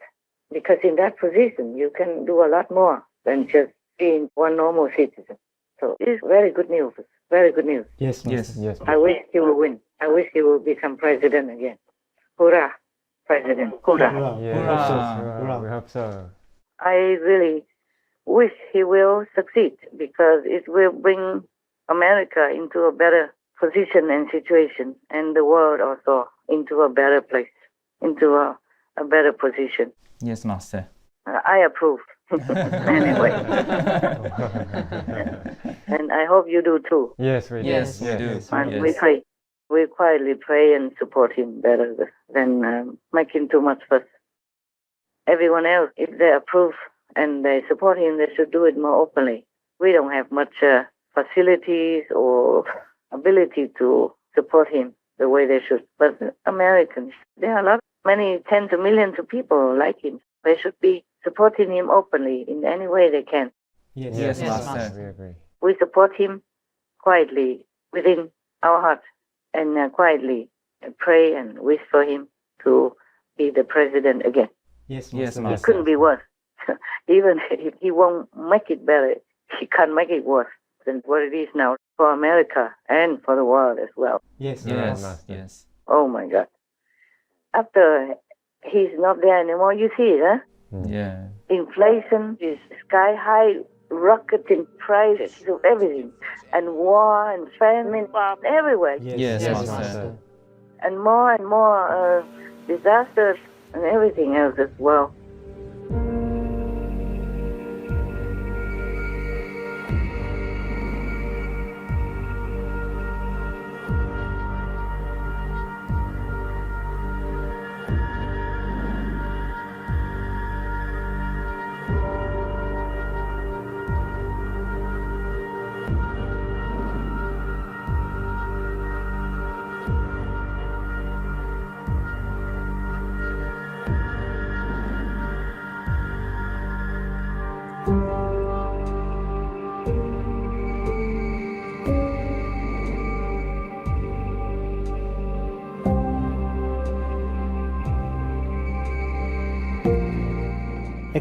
Because in that position, you can do a lot more than just being one normal citizen. So it's very good news. Very good news. Yes, Master. Yes. Yes. I wish he will win. I wish he will become president again. Hurrah, President. Hurrah. Hurrah. Yeah. Hurrah. Hurrah. We hope so. I really wish he will succeed because it will bring America into a better position and situation, and the world also into a better place, into a better position. Yes, Master. I approve. Anyway. And I hope you do too. Yes, we do. Yes, we do. And we Yes. pray. We quietly pray and support him better than making too much fuss. Everyone else, if they approve and they support him, they should do it more openly. We don't have much facilities or ability to support him the way they should. But Americans, there are many tens of millions of people like him. They should be supporting him openly in any way they can. Yes, Yes, Yes, Master. Master. We agree. We support him quietly within our heart and quietly pray and wish for him to be the president again. Yes, Yes, Master. It Master. couldn't be worse. Even if he won't make it better, he can't make it worse than what it is now for America and for the world as well. Yes, Yes. Master. Yes. Oh my God. After he's not there anymore, you see it, huh? Yeah. Inflation is sky high, rocketing prices of everything, and war and famine everywhere, Yes, yes, Master. Master. and more disasters and everything else as well.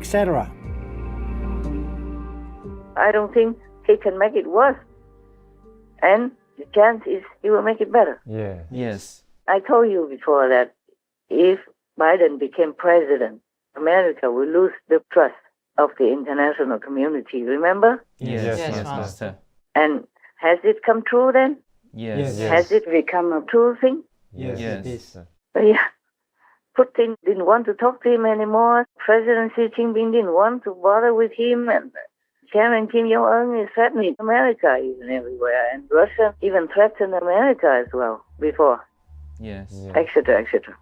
etc. I don't think he can make it worse. And the chance is he will make it better. Yeah. Yes. I told you before that if Biden became president, America will lose the trust of the international community. Remember? Yes, Yes, Master. And has it come true then? Yes. Yes. Has it become a true thing? Yes, Yes. it is. Yeah. Putin didn't want to talk to him anymore. President Xi Jinping didn't want to bother with him. And Chairman Kim Jong-un is threatening America even everywhere. And Russia even threatened America as well before, Yes. Yeah. etc., etc.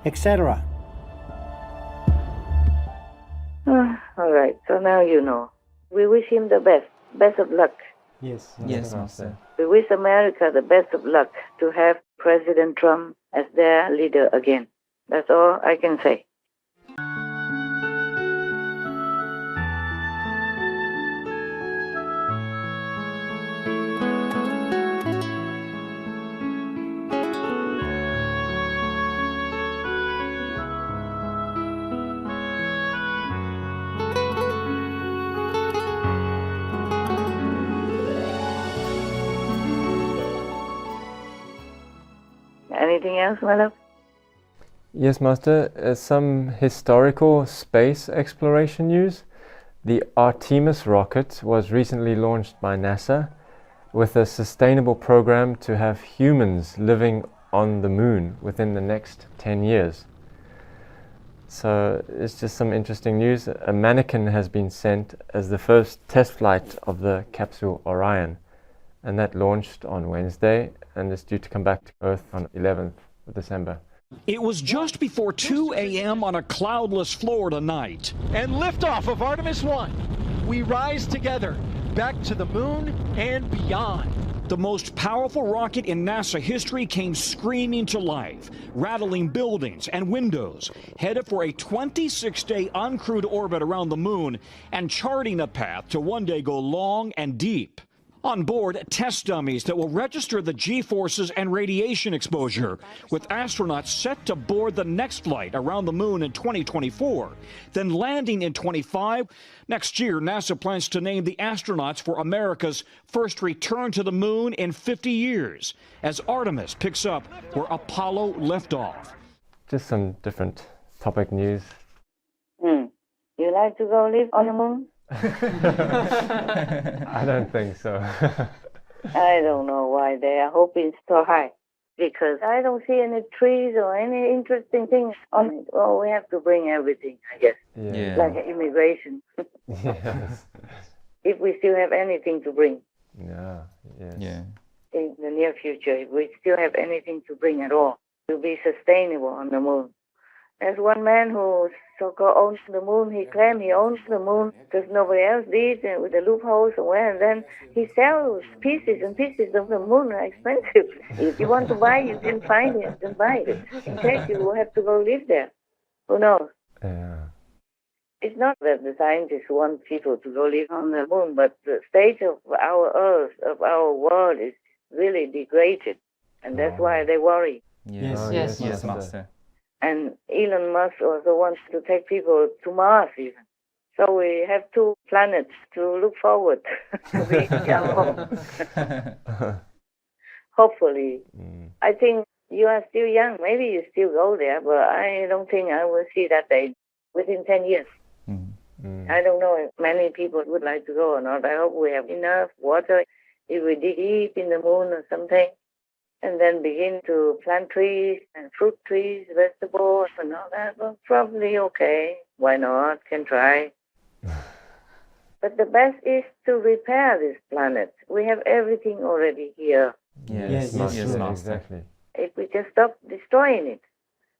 etc. All right, so now you know. We wish him the best. Best of luck. Yes. Yes, Master. We wish America the best of luck to have President Trump as their leader again. That's all I can say. Anything else, my love? Yes, Master. Some historical space exploration news. The Artemis rocket was recently launched by NASA with a sustainable program to have humans living on the moon within the next 10 years. So it's just some interesting news. A mannequin has been sent as the first test flight of the capsule Orion, and that launched on Wednesday and is due to come back to Earth on 11th of December. It was just before 2 a.m. on a cloudless Florida night. And liftoff of Artemis 1. We rise together, back to the moon and beyond. The most powerful rocket in NASA history came screaming to life, rattling buildings and windows, headed for a 26-day uncrewed orbit around the moon and charting a path to one day go long and deep. On board, test dummies that will register the G-forces and radiation exposure, with astronauts set to board the next flight around the moon in 2024, then landing in 25. Next year, NASA plans to name the astronauts for America's first return to the moon in 50 years, as Artemis picks up where Apollo left off. Just some different topic news. You like to go live on the moon? I don't think so. I don't know why they are hoping so high. Because I don't see any trees or any interesting things on it. Well, we have to bring everything, I guess. Yeah. Like immigration. Yes. If we still have anything to bring Yeah. Yes. Yeah. in the near future, if we still have anything to bring at all, to be sustainable on the moon. There's one man who so-called owns the moon. He claimed he owns the moon because nobody else did, with a loophole somewhere. And then he sells pieces and pieces of the moon are expensive. If you want to buy, you can find it and buy it. In case you will have to go live there. Who knows? Yeah. It's not that the scientists want people to go live on the moon, but the state of our Earth, of our world, is really degraded. And that's why they worry. Yes. Oh, Yes, Yes, Master. And Elon Musk also wants to take people to Mars even. So we have 2 planets to look forward to reach our home. Hopefully. I think you are still young. Maybe you still go there, but I don't think I will see that day within 10 years. I don't know if many people would like to go or not. I hope we have enough water if we dig deep in the moon or something. And then begin to plant trees and fruit trees, vegetables and all that. Well, probably okay. Why not? Can try. But the best is to repair this planet. We have everything already here. Yes, Master, sure. exactly. If we just stop destroying it,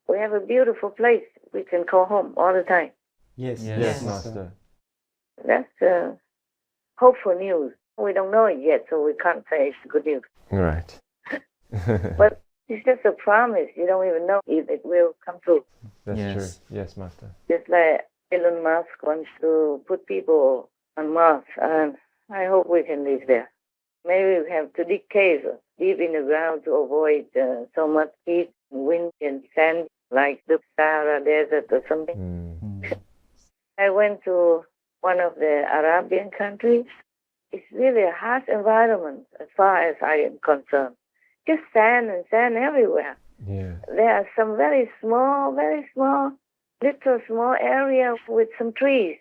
we have a beautiful place we can call home all the time. Yes, Yes, Master. That's hopeful news. We don't know it yet, so we can't say it's good news. Right. But it's just a promise. You don't even know if it will come true. That's Yes. true. Yes, Master. Just like Elon Musk wants to put people on Mars, and I hope we can live there. Maybe we have to dig caves deep in the ground to avoid so much heat, wind, and sand, like the Sahara Desert or something. Mm. I went to one of the Arabian countries. It's really a harsh environment as far as I am concerned. Just sand and sand everywhere. Yeah. There are some very small, little small area with some trees.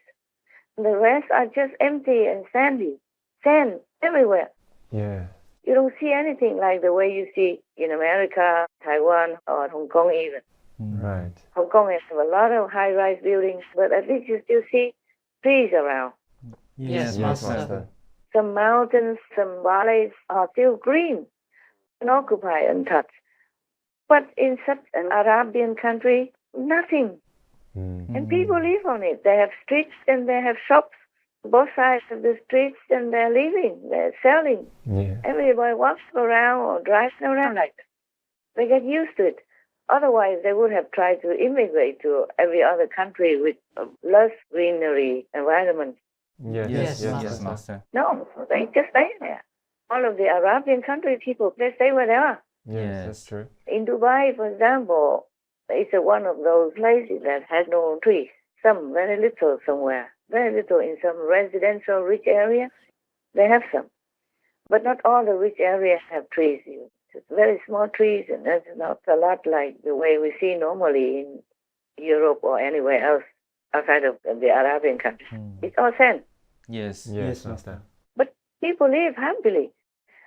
The rest are just empty and sandy. Sand everywhere. Yeah. You don't see anything like the way you see in America, Taiwan, or Hong Kong even. Right. Hong Kong has a lot of high-rise buildings, but at least you still see trees around. Yes, Yes, Master. Master. Some mountains, some valleys are still green and occupied and untouched. But in such an Arabian country, nothing. Mm. And people live on it. They have streets and they have shops, both sides of the streets, and they're living, they're selling. Yeah. Everybody walks around or drives around like that. They get used to it. Otherwise, they would have tried to immigrate to every other country with a less greenery environment. Yes. Yes, Yes, Master. No, they just stay there. All of the Arabian country people, they stay where they are. Yes, that's true. In Dubai, for example, it's one of those places that has no trees. Some very little somewhere. Very little in some residential rich area. They have some. But not all the rich areas have trees. It's very small trees, and that's not a lot like the way we see normally in Europe or anywhere else outside of the Arabian countries. It's all sand. Yes. Yes, Master. But people live happily.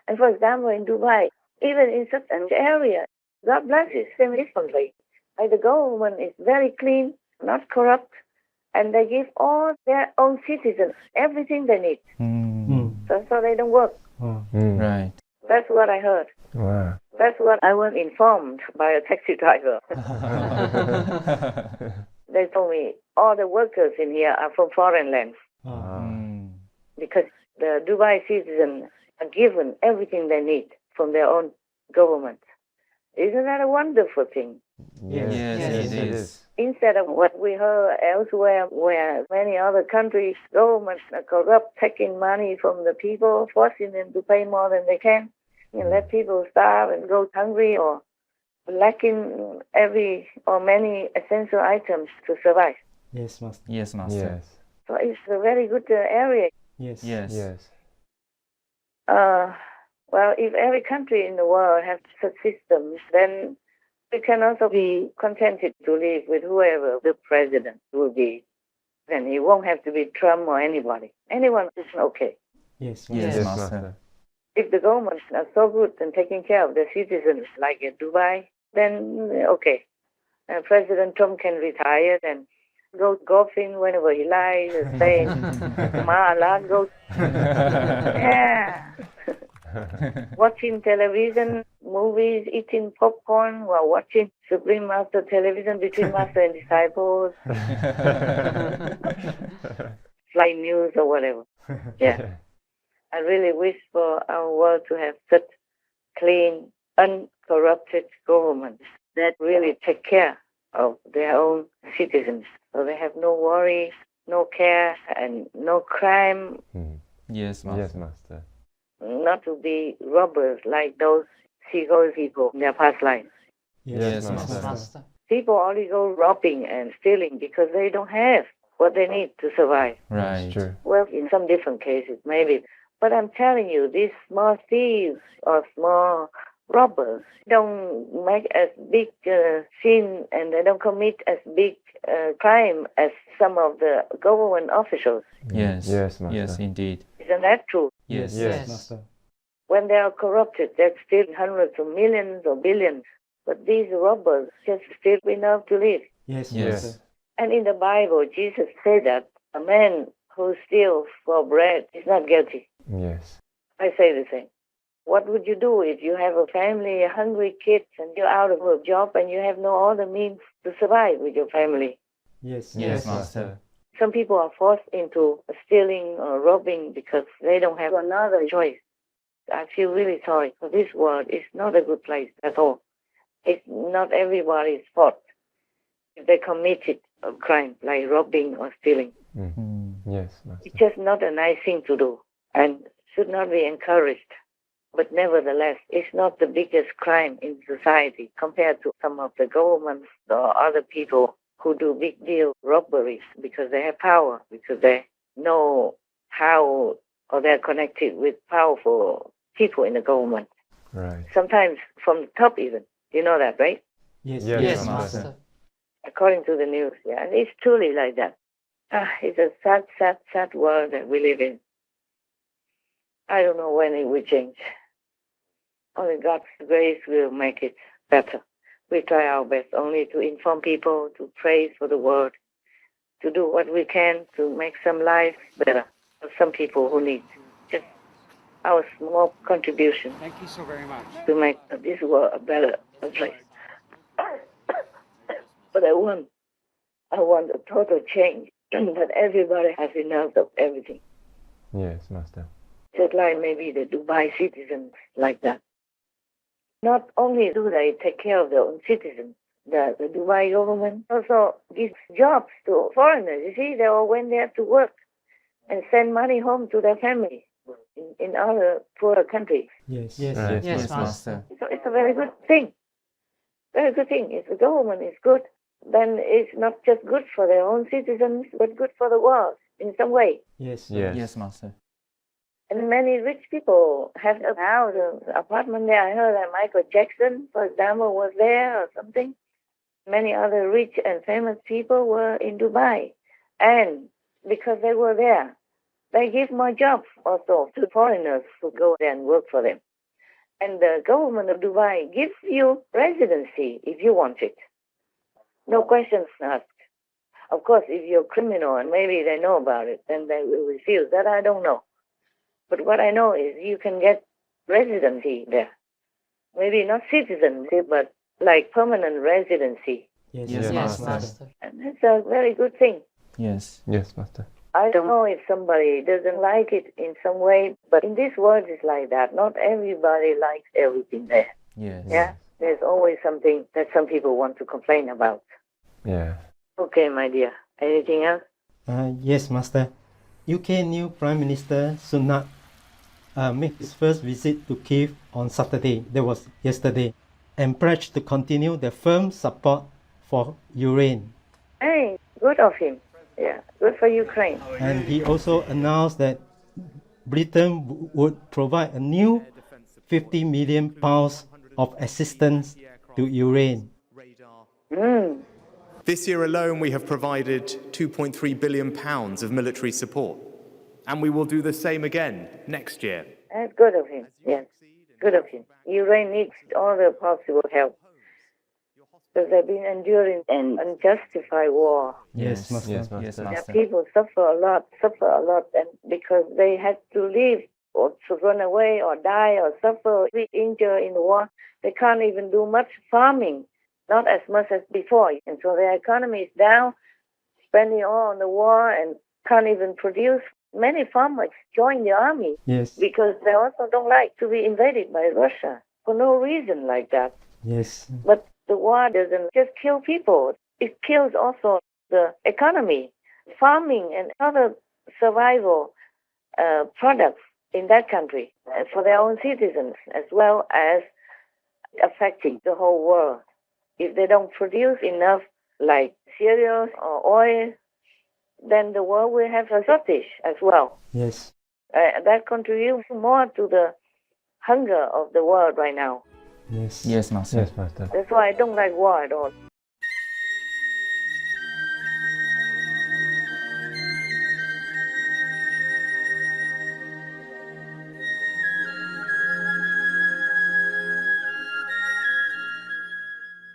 And for example, in Dubai, even in such an area, God bless it, same differently. Like the government is very clean, not corrupt, and they give all their own citizens everything they need. So they don't work. Mm. Right. That's what I heard. Wow. That's what I was informed by a taxi driver. They told me all the workers in here are from foreign lands because the Dubai citizens are given everything they need from their own government. Isn't that a wonderful thing? Yes, Yes, it is. Instead of what we heard elsewhere, where many other countries' governments are corrupt, taking money from the people, forcing them to pay more than they can, and let people starve and go hungry or lacking every or many essential items to survive. Yes, Master. Yes, Master. Yes. So it's a very good area. Yes. Yes. Yes. Well, if every country in the world has such systems, then we can also be contented to live with whoever the president will be. Then it won't have to be Trump or anybody. Anyone is okay. Yes, Yes, Yes, Master. Master. If the governments are so good and taking care of their citizens, like in Dubai, then okay. President Trump can retire and go golfing whenever he likes, stay in Mar-a-Lago. Yeah. Watching television, movies, eating popcorn while watching Supreme Master Television between Master and Disciples, flight news or whatever. Yeah. I really wish for our world to have such clean, uncorrupted governments that really take care of their own citizens. So they have no worry, no care, and no crime. Yes, Master. Yes, Master. Not to be robbers like those seagull people in their past lives. Yes, Yes, Master. Master. People only go robbing and stealing because they don't have what they need to survive. Right. That's true. Well, in some different cases, maybe. But I'm telling you, these small thieves or small robbers don't make as big sin and they don't commit as big crime as some of the government officials. Yes. Yes, Master. Yes, indeed. Isn't that true? Yes. Yes. Master. When they are corrupted, they steal hundreds of millions or billions. But these robbers just steal enough to live. Yes, Yes. Master. And in the Bible, Jesus said that a man who steals for bread is not guilty. Yes. I say the same. What would you do if you have a family, hungry kids, and you're out of a job and you have no other means to survive with your family? Yes, Yes, Master. Some people are forced into stealing or robbing because they don't have another choice. I feel really sorry for this world. It's not a good place at all. It's not everybody's fault if they committed a crime like robbing or stealing. Yes, Master. It's just not a nice thing to do and should not be encouraged. But nevertheless, it's not the biggest crime in society compared to some of the governments or other people who do big deal robberies because they have power, because they know how, or they're connected with powerful people in the government. Right. Sometimes from the top even. You know that, right? yes, Yes, Master. According to the news, yeah. And it's truly like that. It's a sad, sad, sad world that we live in. I don't know when it will change. Only God's grace will make it better. We try our best only to inform people, to pray for the world, to do what we can to make some lives better for some people who need just our small contribution. Thank you so very much. To make this world a better place. But I want a total change, that everybody has enough of everything. Yes, Master. Just like maybe the Dubai citizens like that. Not only do they take care of their own citizens, the Dubai government also gives jobs to foreigners. You see, they all went there to work and send money home to their family in other poorer countries. yes, Yes, Master. So it's a very good thing. Very good thing. If the government is good, then it's not just good for their own citizens, but good for the world in some way. yes, Yes. Yes, Master. And many rich people have a house, an apartment there. I heard that Michael Jackson, for example, was there or something. Many other rich and famous people were in Dubai. And because they were there, they give more jobs also to foreigners who go there and work for them. And the government of Dubai gives you residency if you want it. No questions asked. Of course, if you're a criminal and maybe they know about it, then they will refuse. That I don't know. But what I know is you can get residency there. Maybe not citizenship, but like permanent residency. yes, Yes, Yes, Master. Master. And that's a very good thing. Yes. Yes, Master. I don't know if somebody doesn't like it in some way, but in this world it's like that. Not everybody likes everything there. Yes. Yeah? There's always something that some people want to complain about. Yeah. Okay, my dear. Anything else? yes, Master. UK new Prime Minister Sunak made his first visit to Kyiv on Saturday, that was yesterday, and pledged to continue the firm support for Ukraine. Hey, good of him. Yeah, good for Ukraine. And he also announced that Britain would provide a new £50 million of assistance to Ukraine. This year alone, we have provided £2.3 billion of military support, and we will do the same again next year. That's good of him. Yes, good of him. Ukraine needs all the possible help because they've been enduring an unjustified war. Yes, Master. Yes, Yes, Master. Master. People suffer a lot, and because they had to leave or to run away or die or suffer or be injured in the war, they can't even do much farming, not as much as before. And so their economy is down, spending all on the war and can't even produce. Many farmers join the army Yes, because they also don't like to be invaded by Russia for no reason like that. yes, But the war doesn't just kill people. It kills also the economy, farming and other survival products in that country and for their own citizens, as well as affecting the whole world. If they don't produce enough like cereals or oil, then the world will have a shortage as well. yes, That contributes more to the hunger of the world right now. yes, Yes, Master. Yes, Master. That's why I don't like war at all.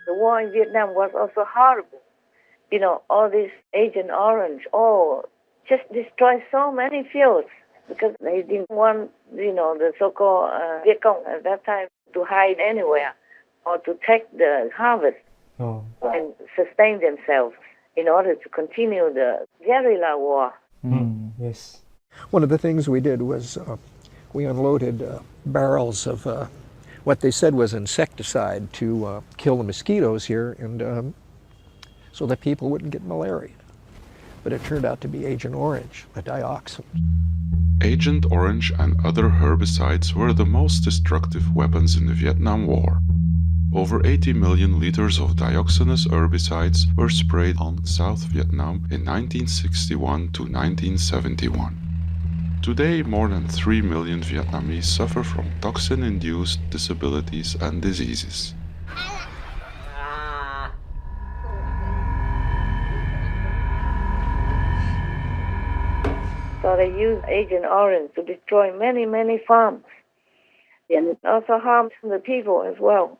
The war in Vietnam was also horrible. You know, all this Agent Orange, just destroyed so many fields because they didn't want, the so-called Viet Cong at that time to hide anywhere or to take the harvest and sustain themselves in order to continue the guerrilla war. Yes. One of the things we did was we unloaded barrels of what they said was insecticide to kill the mosquitoes here, and so that people wouldn't get malaria. But it turned out to be Agent Orange, a dioxin. Agent Orange and other herbicides were the most destructive weapons in the Vietnam War. Over 80 million liters of dioxinous herbicides were sprayed on South Vietnam in 1961 to 1971. Today, more than 3 million Vietnamese suffer from toxin-induced disabilities and diseases. So they used Agent Orange to destroy many, many farms. And it also harmed the people as well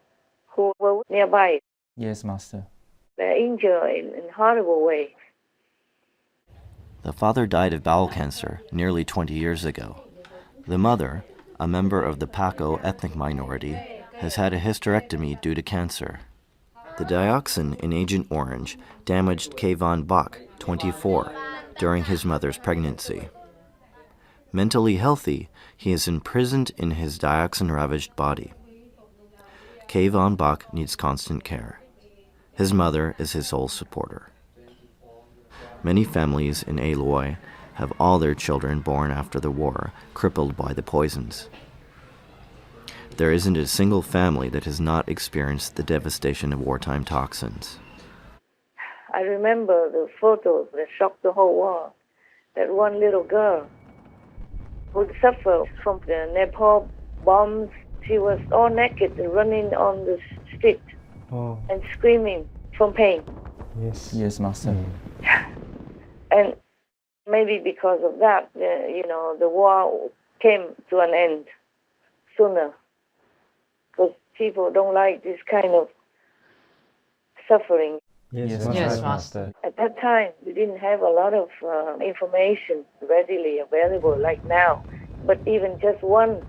who were nearby. Yes, Master. They're injured in horrible ways. The father died of bowel cancer nearly 20 years ago. The mother, a member of the Paco ethnic minority, has had a hysterectomy due to cancer. The dioxin in Agent Orange damaged Kayvon Bach, 24, during his mother's pregnancy. Mentally healthy, he is imprisoned in his dioxin-ravaged body. Kayvon Bach needs constant care. His mother is his sole supporter. Many families in Aloy have all their children born after the war crippled by the poisons. There isn't a single family that has not experienced the devastation of wartime toxins. I remember the photos that shocked the whole world. That one little girl who suffered from the Nepal bombs. She was all naked and running on the street and screaming from pain. Yes. Yes, Master. And maybe because of that, the war came to an end sooner. Because people don't like this kind of suffering. Yes, Master. At that time, we didn't have a lot of information readily available like now. But even just one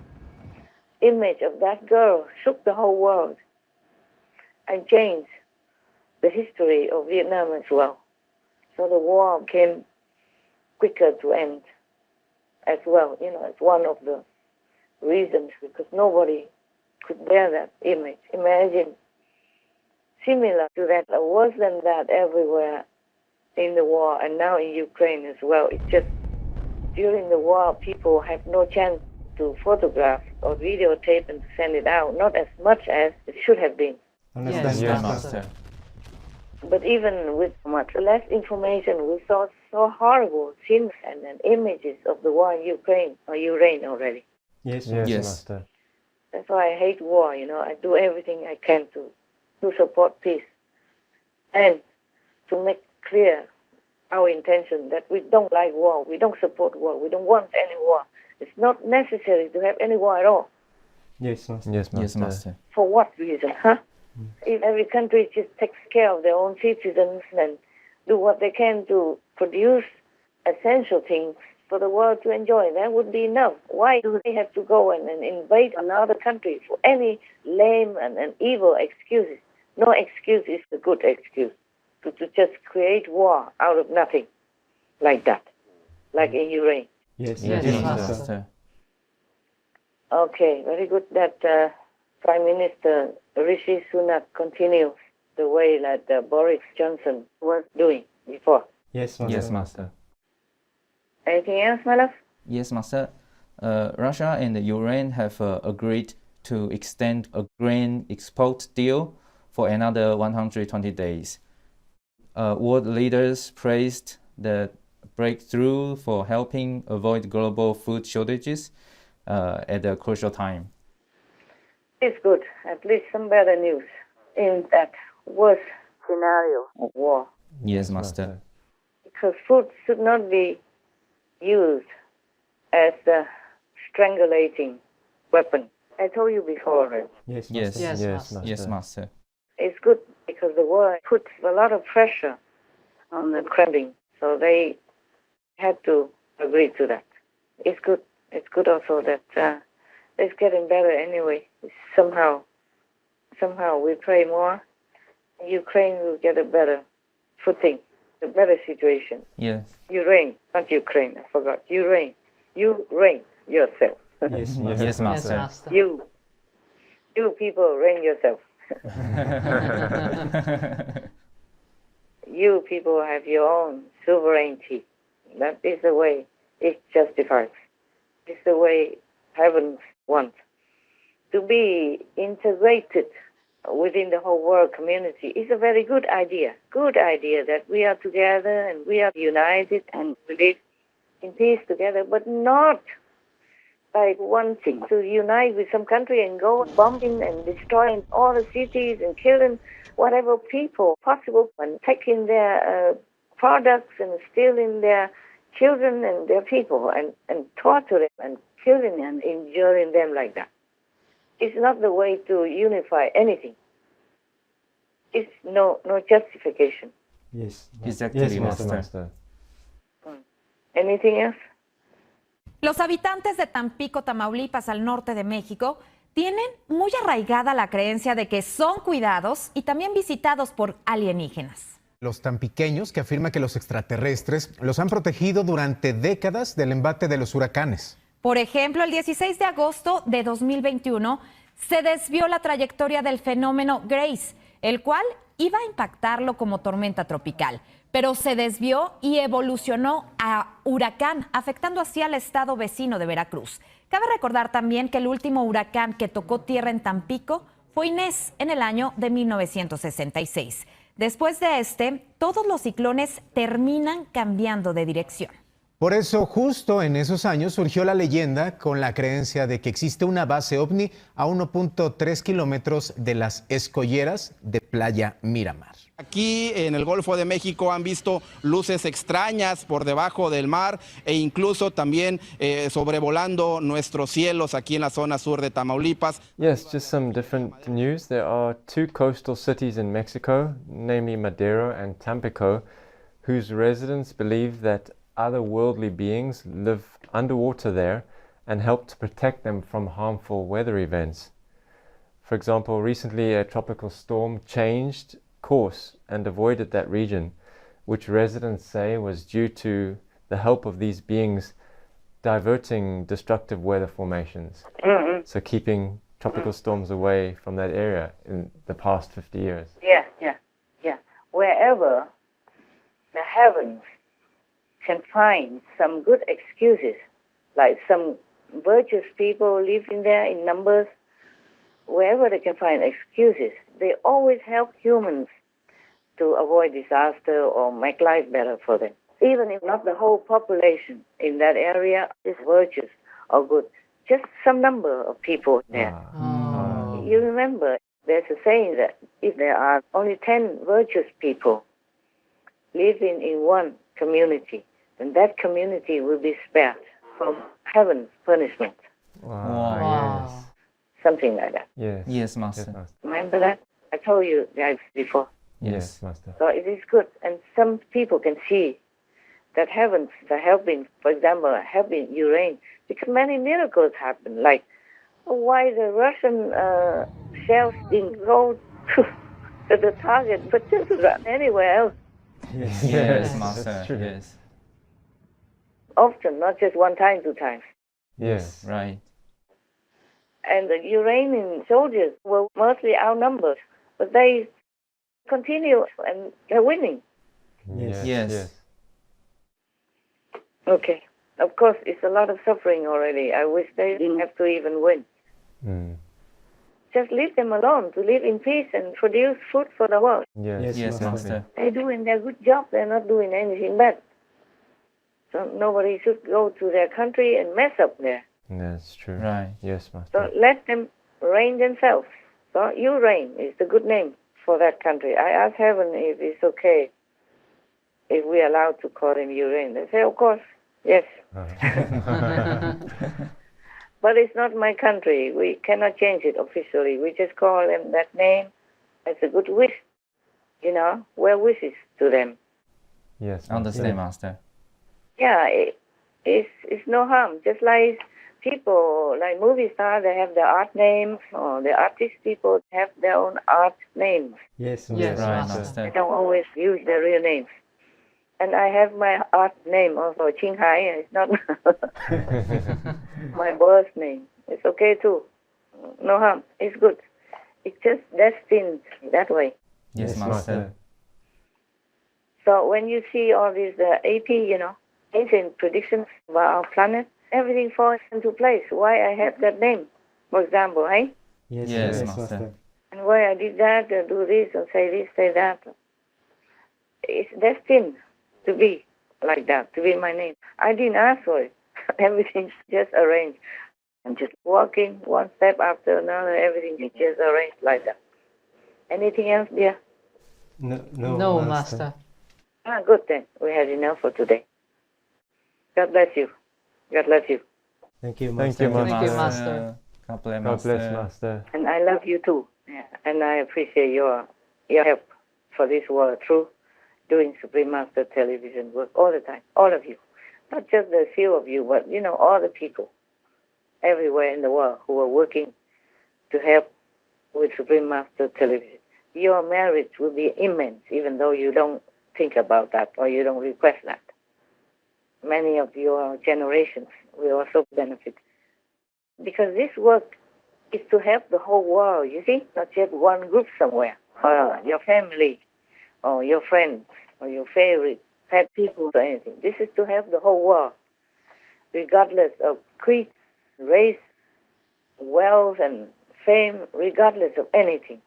image of that girl shook the whole world and changed the history of Vietnam as well. So the war came quicker to end as well. It's one of the reasons, because nobody could bear that image. Imagine similar to that, or worse than that everywhere in the war, and now in Ukraine as well. It's just during the war, people have no chance to photograph or videotape and send it out, not as much as it should have been. Yes, Master. But even with much less information, we saw so horrible scenes and images of the war in Ukraine already. Yes, Master. That's why I hate war. I do everything I can to support peace and to make clear our intention that we don't like war, we don't support war, we don't want any war. It's not necessary to have any war at all. Yes, Master. Yes, Master. For what reason, huh? If every country just takes care of their own citizens and do what they can to produce essential things for the world to enjoy, that would be enough. Why do they have to go and invade another country for any lame and evil excuses? No excuse is a good excuse to just create war out of nothing like that, like in Ukraine. Yes, Master. Okay, very good that Prime Minister Rishi Sunak continues the way that Boris Johnson was doing before. Yes, Master. Yes, Master. Anything else, my love? Yes, Master. Russia and Ukraine have agreed to extend a grain export deal for another 120 days. World leaders praised the breakthrough for helping avoid global food shortages at a crucial time. It's good. At least some better news in that worst scenario of war. Yes, Master. Because food should not be used as a strangulating weapon. I told you before, right? Yes, Master. Yes, Master. It's good because the war puts a lot of pressure on the Kremlin, so they had to agree to that. It's good. it's good also that it's getting better anyway. Somehow we pray more. Ukraine will get a better footing, a better situation. Yes. You reign, not Ukraine. I forgot. You reign. You reign yourself. Yes, Yes, Master. Master. You people reign yourself. You people have your own sovereignty. That is the way it justifies. It's the way heaven wants. To be integrated within the whole world community is a very good idea. Good idea that we are together and we are united and we live in peace together, but not by wanting to unite with some country and go bombing and destroying all the cities and killing whatever people possible and taking their products and stealing their children and their people and torturing and killing and injuring them like that. It's not the way to unify anything. It's no justification. Yes. Exactly, Yes, Master. Anything else? Los habitantes de Tampico, Tamaulipas, al norte de México, tienen muy arraigada la creencia de que son cuidados y también visitados por alienígenas. Los tampiqueños que afirman que los extraterrestres los han protegido durante décadas del embate de los huracanes. Por ejemplo, el 16 de agosto de 2021 se desvió la trayectoria del fenómeno Grace, el cual iba a impactarlo como tormenta tropical, pero se desvió y evolucionó a huracán, afectando así al estado vecino de Veracruz. Cabe recordar también que el último huracán que tocó tierra en Tampico fue Inés en el año de 1966. Después de todos los ciclones terminan cambiando de dirección. Por eso, justo en esos años surgió la leyenda con la creencia de que existe una base ovni a 1.3 kilómetros de las escolleras de Playa Miramar. Aquí en el Golfo de México han visto luces extrañas por debajo del mar e incluso también sobrevolando nuestros cielos aquí en la zona sur de Tamaulipas. Yes, just some different news. There are two coastal cities in Mexico, namely Madero and Tampico, whose residents believe that otherworldly beings live underwater there and help to protect them from harmful weather events. For example, recently a tropical storm changed course and avoided that region, which residents say was due to the help of these beings diverting destructive weather formations. So keeping tropical storms away from that area in the past 50 years. Yeah. Wherever the heavens can find some good excuses, like some virtuous people living there in numbers, wherever they can find excuses, they always help humans to avoid disaster or make life better for them. Even if not the whole population in that area is virtuous or good, just some number of people there. You remember, there's a saying that if there are only 10 virtuous people living in one community, then that community will be spared from heaven's punishment. Wow. Yes. Something like that. Yes, Master. Remember that? I told you guys before. Yes, Master. So it is good. And some people can see that heavens are helping, for example, helping Ukraine, because many miracles happen, like why the Russian shells didn't go to the target, but just run anywhere else. Yes, Master. Yes. Often, not just one time, two times. Yes. Right. And the Iranian soldiers were mostly outnumbered, but they continue and they're winning. Yes. Okay. Of course, it's a lot of suffering already. I wish they didn't have to even win. Just leave them alone to live in peace and produce food for the world. Yes, Master. They're doing their good job. They're not doing anything bad. So nobody should go to their country and mess up there. That's true. Right. Yes, Master. So let them reign themselves. So you reign is the good name for that country. I asked heaven if it's okay if we are allowed to call him you reign. They say, of course, yes. But it's not my country. We cannot change it officially. We just call them that name as a good wish. You know, well wishes to them. Yes. Understand, Master. Yeah, it's no harm. Just like people, like movie stars, they have their art names, or the artist people have their own art names. Yes, Yes, Right, Master. Master. They don't always use their real names. And I have my art name also, Ching Hai. It's not my birth name. It's okay too. No harm. It's good. It's just destined that way. Yes, Master. So when you see all these AP, ancient predictions about our planet, everything falls into place. Why I have that name, for example, eh? Yes, Master. And why I did that, do this, and say that. It's destined to be like that, to be my name. I didn't ask for it. Everything's just arranged. I'm just walking one step after another. Everything is just arranged like that. Anything else, dear? No, Master. Good then. We had enough for today. God bless you. God bless you. Thank you, Thank Master. you, Master. Thank you, Master. God bless, God Master. bless, Master. And I love you too. Yeah. And I appreciate your help for this world through doing Supreme Master television work all the time. All of you. Not just the few of you, but, all the people everywhere in the world who are working to help with Supreme Master television. Your merit will be immense, even though you don't think about that or you don't request that. Many of your generations will also benefit. Because this work is to help the whole world, you see, not just one group somewhere, or your family, or your friends, or your favorite pet people or anything. This is to help the whole world, regardless of creed, race, wealth, and fame, regardless of anything.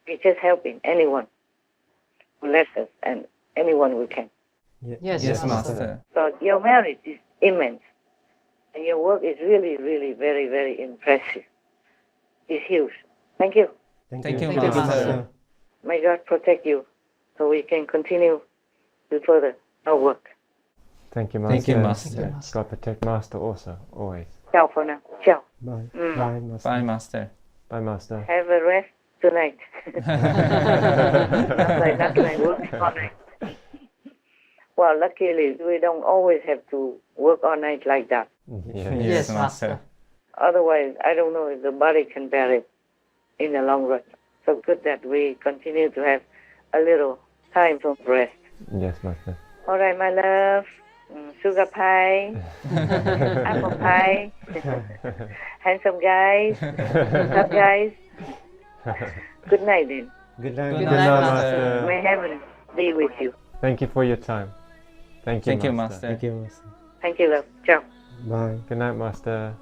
We're just helping anyone who lets us and anyone who can. Yes, Master. So your merit is immense. And your work is really, really very, very impressive. It's huge. Thank you. Thank you, Thank you, Master. Master. May God protect you so we can continue to further our work. Thank you, Master. Thank you, Master. God protect Master also, always. Ciao for now. Ciao. Bye. Mm. Bye, Master. Bye, Master. Bye, Master. Have a rest tonight. That's like work all night. Well, luckily, we don't always have to work all night like that. Yes, Master. Otherwise, I don't know if the body can bear it in the long run. So good that we continue to have a little time for rest. Yes, Master. All right, my love. Sugar pie, apple pie, handsome guys, tough guys. Good night, then. Good night. Good Good night, night, Master. Master. May heaven be with you. Thank you for your time. Thank you, Thank you, Master. Master. Thank you, Master. Thank you, love. Ciao. Bye. Good night, Master.